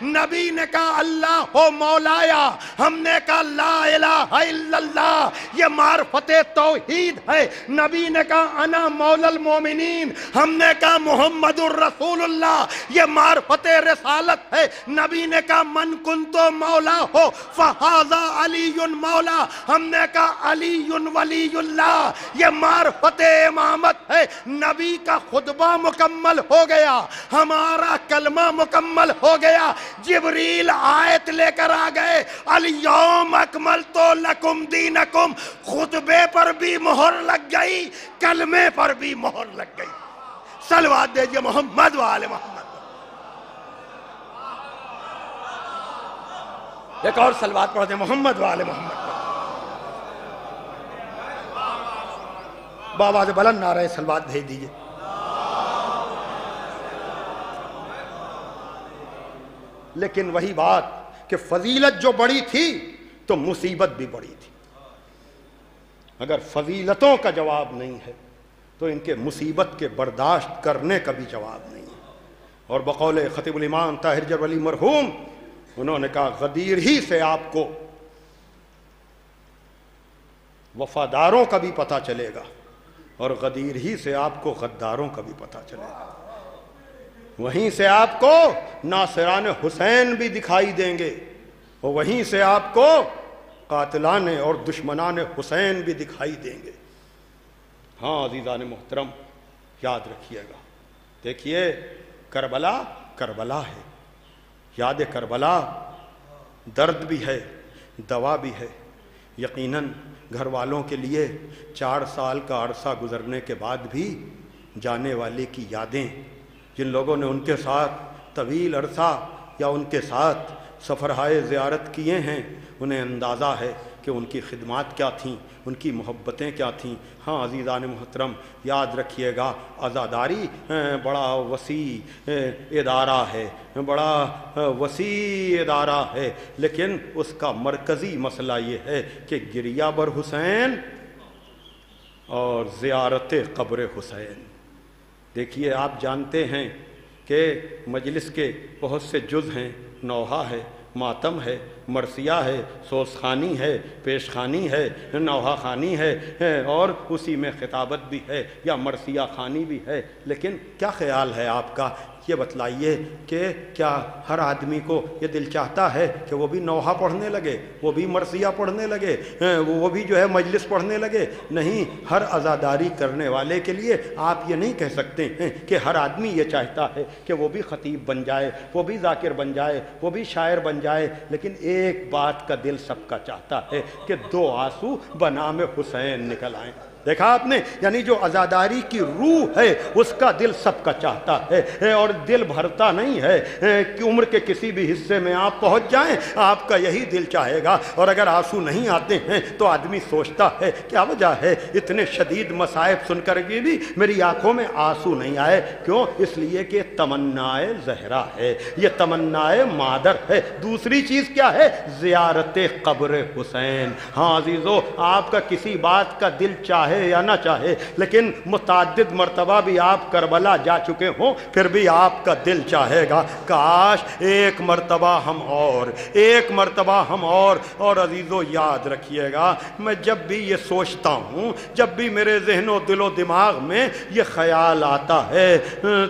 Speaker 5: نبی نے کہا اللہ ہو مولایا، ہم نے کہا لا الہ الا اللہ، یہ معرفت توحید ہے۔ نبی نے کہا انا مولا المومنین، ہم نے کہا محمد الرسول اللہ، یہ معرفت رسالت ہے۔ نبی نے کہا من کنتو مولا ہو فہذا علی مولا، ہم نے کہا علی ولی اللہ، یہ معرفت امامت ہے۔ نبی کا خطبہ مکمل ہو گیا، ہمارا کلمہ مکمل ہو گیا، جبریل آیت لے کر آ گئے الیوم اکملت لکم دینکم، خطبے پر بھی مہر لگ گئی، کلمے پر بھی مہر لگ گئی۔ صلوات دیجئے محمد وآل محمد۔ ایک اور صلوات پڑھ دیں محمد وآل محمد۔ بابا سے بلند نعرہ صلوات بھیج دیجئے۔ لیکن وہی بات کہ فضیلت جو بڑی تھی تو مصیبت بھی بڑی تھی۔ اگر فضیلتوں کا جواب نہیں ہے تو ان کے مصیبت کے برداشت کرنے کا بھی جواب نہیں ہے۔ اور بقول خطیب الامام طاہر جرولی مرحوم، انہوں نے کہا غدیر ہی سے آپ کو وفاداروں کا بھی پتہ چلے گا، اور غدیر ہی سے آپ کو غداروں کا بھی پتہ چلے گا۔ وہیں سے آپ کو ناصران حسین بھی دکھائی دیں گے، اور وہیں سے آپ کو قاتلان اور دشمنان حسین بھی دکھائی دیں گے۔ ہاں عزیزان محترم، یاد رکھیے گا، دیکھیے کربلا کربلا ہے، یاد کربلا درد بھی ہے، دوا بھی ہے۔ یقیناً گھر والوں کے لیے 4 سال کا عرصہ گزرنے کے بعد بھی جانے والے کی یادیں، جن لوگوں نے ان کے ساتھ طویل عرصہ یا ان کے ساتھ سفرہائے زیارت کیے ہیں، انہیں اندازہ ہے کہ ان کی خدمات کیا تھیں، ان کی محبتیں کیا تھیں۔ ہاں عزیزان محترم، یاد رکھیے گا، عزاداری بڑا وسیع ادارہ ہے، بڑا وسیع ادارہ ہے، لیکن اس کا مرکزی مسئلہ یہ ہے کہ گریہ بر حسین اور زیارت قبر حسین۔ دیکھیے، آپ جانتے ہیں کہ مجلس کے بہت سے جز ہیں، نوحہ ہے، ماتم ہے، مرثیہ ہے، سوز خانی ہے، پیش خانی ہے، نوحہ خانی ہے، اور اسی میں خطابت بھی ہے یا مرثیہ خانی بھی ہے۔ لیکن کیا خیال ہے آپ کا؟ یہ بتلائیے کہ کیا ہر آدمی کو یہ دل چاہتا ہے کہ وہ بھی نوحہ پڑھنے لگے، وہ بھی مرثیہ پڑھنے لگے، وہ بھی جو ہے مجلس پڑھنے لگے؟ نہیں، ہر عزاداری کرنے والے کے لیے آپ یہ نہیں کہہ سکتے ہیں کہ ہر آدمی یہ چاہتا ہے کہ وہ بھی خطیب بن جائے، وہ بھی ذاکر بن جائے، وہ بھی شاعر بن جائے۔ لیکن ایک بات کا دل سب کا چاہتا ہے کہ 2 آنسو بنام حسین نکل آئیں۔ دیکھا آپ نے، یعنی جو عزاداری کی روح ہے اس کا دل سب کا چاہتا ہے، اور دل بھرتا نہیں ہے کہ عمر کے کسی بھی حصے میں آپ پہنچ جائیں، آپ کا یہی دل چاہے گا۔ اور اگر آنسو نہیں آتے ہیں تو آدمی سوچتا ہے کیا وجہ ہے، اتنے شدید مصائب سن کر کے بھی میری آنکھوں میں آنسو نہیں آئے؟ کیوں؟ اس لیے کہ تمنائے زہرا ہے، یہ تمنائے مادر ہے۔ دوسری چیز کیا ہے؟ زیارت قبر حسین۔ ہاں عزیزو، آپ کا کسی بات کا دل چاہے یا نہ چاہے، لیکن متعدد مرتبہ بھی آپ کربلا جا چکے ہوں، پھر بھی آپ کا دل چاہے گا کاش ایک مرتبہ ہم اور عزیزو یاد رکھیے گا، میں جب بھی یہ سوچتا ہوں، جب بھی میرے ذہن و دل و دماغ میں یہ خیال آتا ہے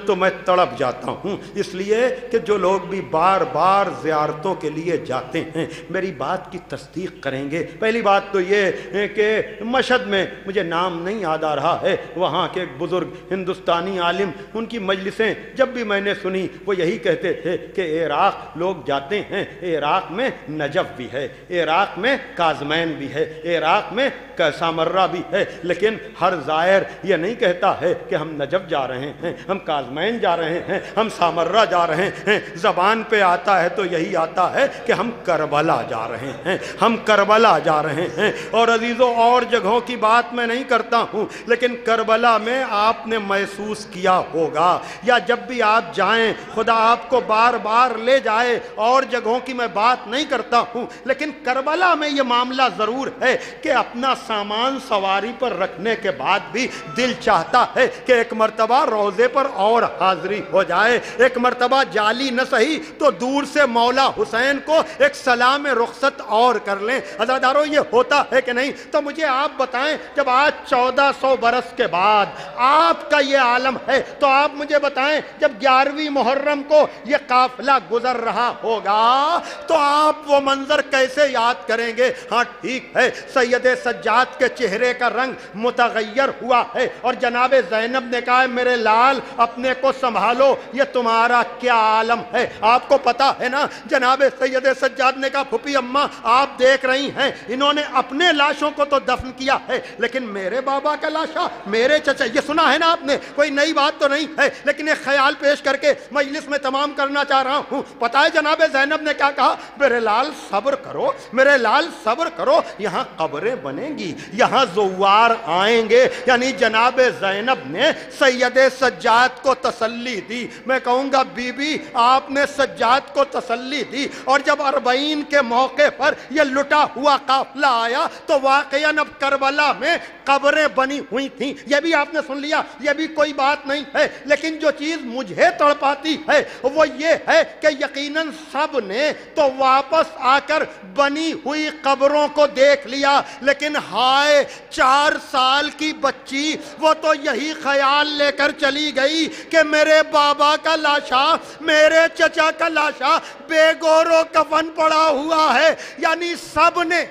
Speaker 5: تو میں تڑپ جاتا ہوں، اس لیے کہ جو لوگ بھی بار بار زیارتوں کے لیے جاتے ہیں میری بات کی تصدیق کریں گے۔ پہلی بات تو یہ کہ مشہد میں، مجھے نام نہیں یاد آ رہا ہے، وہاں کے ایک بزرگ ہندوستانی عالم، ان کی مجلسیں جب بھی میں نے سنی وہ یہی کہتے تھے کہ عراق لوگ جاتے ہیں، عراق میں نجف بھی ہے، عراق میں کاظمین بھی ہے، عراق میں سامرہ بھی ہے، لیکن ہر زائر یہ نہیں کہتا ہے کہ ہم نجف جا رہے ہیں، ہم کاظمین جا رہے ہیں، ہم سامرہ جا رہے ہیں۔ زبان پہ آتا ہے تو یہی آتا ہے کہ ہم کربلا جا رہے ہیں، ہم کربلا جا رہے ہیں۔ اور عزیزو، اور جگہوں کی بات میں نہیں کرتا ہوں، لیکن کربلا میں آپ نے محسوس کیا ہوگا، یا جب بھی آپ جائیں خدا آپ کو بار بار لے جائے، اور جگہوں کی میں بات نہیں کرتا ہوں، لیکن کربلا میں یہ معاملہ ضرور ہے کہ اپنا سامان سواری پر رکھنے کے بعد بھی دل چاہتا ہے کہ ایک مرتبہ روضے پر اور حاضری ہو جائے، ایک مرتبہ جعلی نہ سہی تو دور سے مولا حسین کو ایک سلام رخصت اور کر لیں۔ عزادارو، یہ ہوتا ہے کہ نہیں؟ تو مجھے آپ بتائیں، جب آج 1400 برس کے بعد آپ کا یہ عالم ہے تو آپ مجھے بتائیں، جب 11ویں محرم کو یہ قافلہ گزر رہا ہوگا تو آپ وہ منظر کیسے یاد کریں گے؟ ہاں ٹھیک ہے، سید سجاد کے چہرے کا رنگ متغیر ہوا ہے، اور جناب زینب نے کہا میرے لال اپنے کو سنبھالو، یہ تمہارا کیا عالم ہے؟ آپ کو پتا ہے نا، جناب سید سجاد نے کہا پھوپھی اماں آپ دیکھ رہی ہیں، انہوں نے اپنے لاشوں کو تو دفن کیا ہے، لیکن میرے بابا کا لاشا، میرے چچا، یہ سنا ہے نا آپ نے، کوئی نئی بات تو نہیں ہے، لیکن ایک خیال پیش کر کے مجلس میں تمام کرنا چاہ رہا ہوں۔ پتا ہے جناب زینب نے کیا کہا؟ میرے لال صبر کرو، میرے لال صبر کرو، یہاں قبریں بنیں گی، یہاں زوار آئیں گے۔ یعنی جناب زینب نے سید سجاد کو تسلی دی۔ میں کہوں گا بی بی آپ نے سجاد کو تسلی دی، اور جب 40 کے موقع پر یہ لٹا ہوا قافلہ آیا تو واقعاً اب کربلا میں قبریں بنی ہوئی تھیں، یہ بھی آپ نے سن لیا، یہ بھی کوئی بات نہیں ہے، لیکن جو چیز مجھے تڑپاتی ہے وہ یہ ہے کہ یقیناً سب نے تو واپس آ کر بنی ہوئی قبروں کو دیکھ لیا، لیکن ہائے 4 سال کی بچی وہ تو یہی خیال لے کر چلی گئی کہ میرے بابا کا لاشا، میرے چچا کا لاشا بے گور و کفن پڑا ہوا ہے۔ یعنی سب نے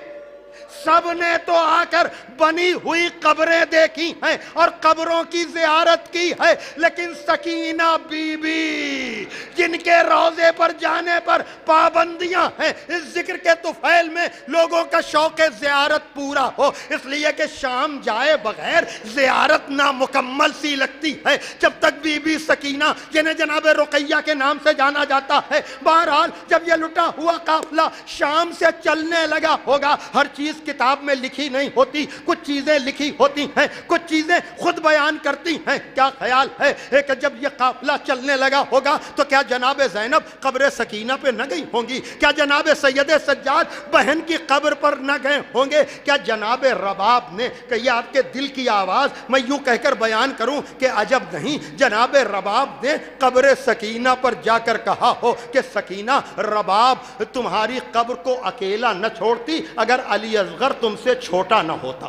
Speaker 5: تو آ کر بنی ہوئی قبریں دیکھی ہیں اور قبروں کی زیارت کی ہے، لیکن سکینہ بی بی جن کے روضے پر جانے پر پابندیاں ہیں، اس ذکر کے طفیل میں لوگوں کا شوق زیارت پورا ہو، اس لیے کہ شام جائے بغیر زیارت نامکمل سی لگتی ہے۔ جب تک بی بی سکینہ جنہیں جناب رقیہ کے نام سے جانا جاتا ہے، بہرحال جب یہ لٹا ہوا قافلہ شام سے چلنے لگا ہوگا، ہر چیز کتاب میں لکھی نہیں ہوتی، کچھ چیزیں لکھی ہوتی ہیں، کچھ چیزیں خود بیان کرتی ہیں۔ کیا خیال ہے کہ جب یہ قافلہ چلنے لگا ہوگا تو کیا جناب زینب قبر سکینہ پہ نہ گئی ہوں گی؟ کیا جناب سید سجاد بہن کی قبر پر نہ گئے ہوں گے؟ کیا جناب رباب نے، کہ یہ آپ کے دل کی آواز میں یوں کہہ کر بیان کروں کہ عجب نہیں، جناب رباب نے قبر سکینہ پر جا کر کہا ہو کہ سکینہ رباب تمہاری قبر کو اکیلا نہ چھوڑتی اگر علی اصغر تم سے چھوٹا نہ ہوتا،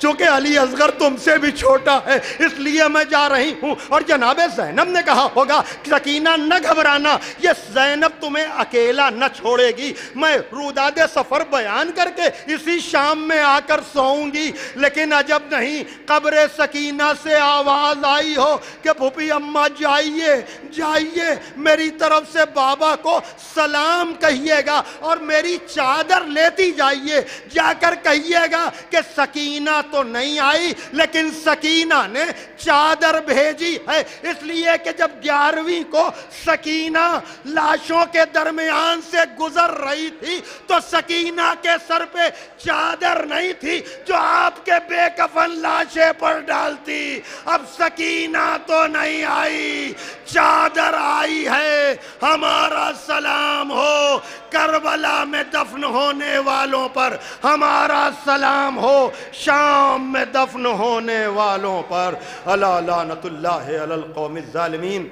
Speaker 5: چونکہ علی اصغر تم سے بھی چھوٹا ہے اس لیے میں جا رہی ہوں۔ اور جناب زینب نے کہا ہوگا سکینہ نہ گھبرانا، یہ زینب تمہیں اکیلا نہ چھوڑے گی، میں روداد سفر بیان کر کے اسی شام میں آ کر سوؤں گی۔ لیکن عجب نہیں، قبر سکینہ سے آواز آئی ہو کہ پھوپھی اماں جائیے جائیے، میری طرف سے بابا کو سلام کہیے گا اور میری چادر لیتی جائیے، جا کر کہیے گا کہ سکینہ تو نہیں آئی لیکن سکینہ نے چادر بھیجی ہے، اس لیے کہ جب 11ویں کو سکینہ لاشوں کے درمیان سے گزر رہی تھی تو سکینہ کے سر پہ چادر نہیں تھی جو آپ کے بے کفن لاشے پر ڈالتی۔ اب سکینہ تو نہیں آئی، چادر آئی ہے، ہمارا سلام ہو کربلا میں دفن ہونے والوں پر، ہمارا سلام ہو شام میں دفن ہونے والوں پر۔ الا لعنت اللہ علی القوم الظالمین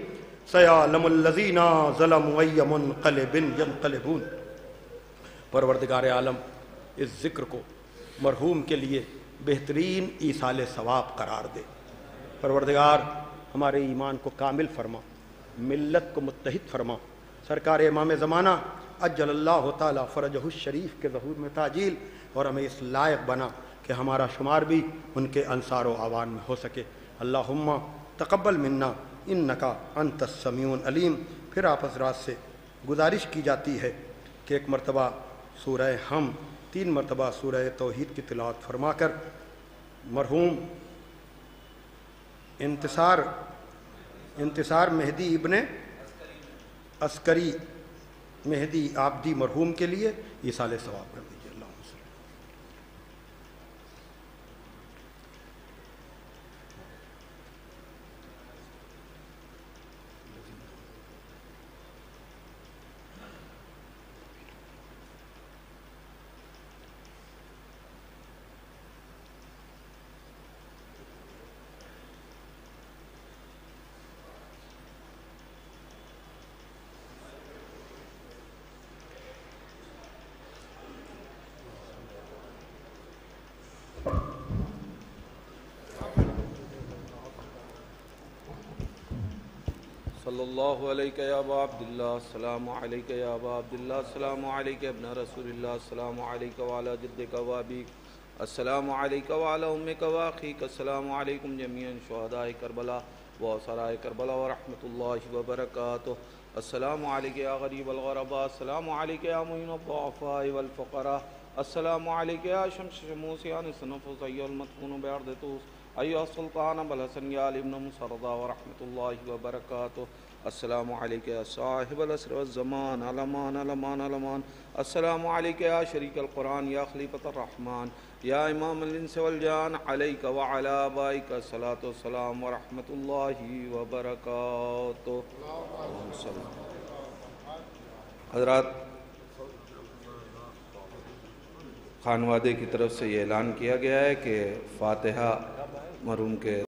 Speaker 5: سیعلم الذین ظلموا ای منقلب ینقلبون۔ پروردگار عالم اس ذکر کو مرحوم کے لیے بہترین ایصال ثواب قرار دے۔ پروردگار ہمارے ایمان کو کامل فرما، ملت کو متحد فرما، سرکار امام زمانہ اجل اللہ تعالی فرجہ الشریف کے ظہور میں تعجیل، اور ہمیں اس لائق بنا کہ ہمارا شمار بھی ان کے انصار و اعوان میں ہو سکے۔ اللہم تقبل منا انکا انت السمیع العلیم۔ پھر آپ حضرات سے گزارش کی جاتی ہے کہ ایک مرتبہ سورہ ہم 3 مرتبہ سورہ توحید کی تلاوت فرما کر مرحوم انتصار مہدی ابن عسکری مہدی عابدی مرحوم کے لیے ایصال ثواب کر دیجیے۔
Speaker 1: صلی اللہ علیہ یا ابا عبداللہ، السلام علیکہ یا ابا عبداللہ، السلام علیکہ ابن رسول اللہ، السلام علیکہ وعلی جدک و ابیک، السلام علیکہ وعلی امک و اخیک، السلام علیکم جمیعا شہداء کربلا و اسراء کربلا ورحمۃ اللہ وبرکاتہ، السلام علیکہ یا غریب الغرباء، السلام علیکہ یا معین الضعفاء والفقراء، السلام علیکہ یا شمس شموس یا نصف نفس ایھا المدفون بعرض طوس ایھا السلطان ابو الحسن یا علی ابن مسرضہ ورحمۃ اللہ وبرکاتہ، السلام علیکہ یا صاحب العصر والزمان، علمان علمان علمان، السلام علیکہ یا شریک القرآن یا خلیفۃ الرحمن یا امام الانس والجان، علیکہ وعلی آبائک الصلاۃ والسلام ورحمۃ اللہ وبرکاتہ۔ حضرات
Speaker 3: خانوادے کی طرف سے یہ اعلان کیا گیا ہے کہ فاتحہ مرحوم کے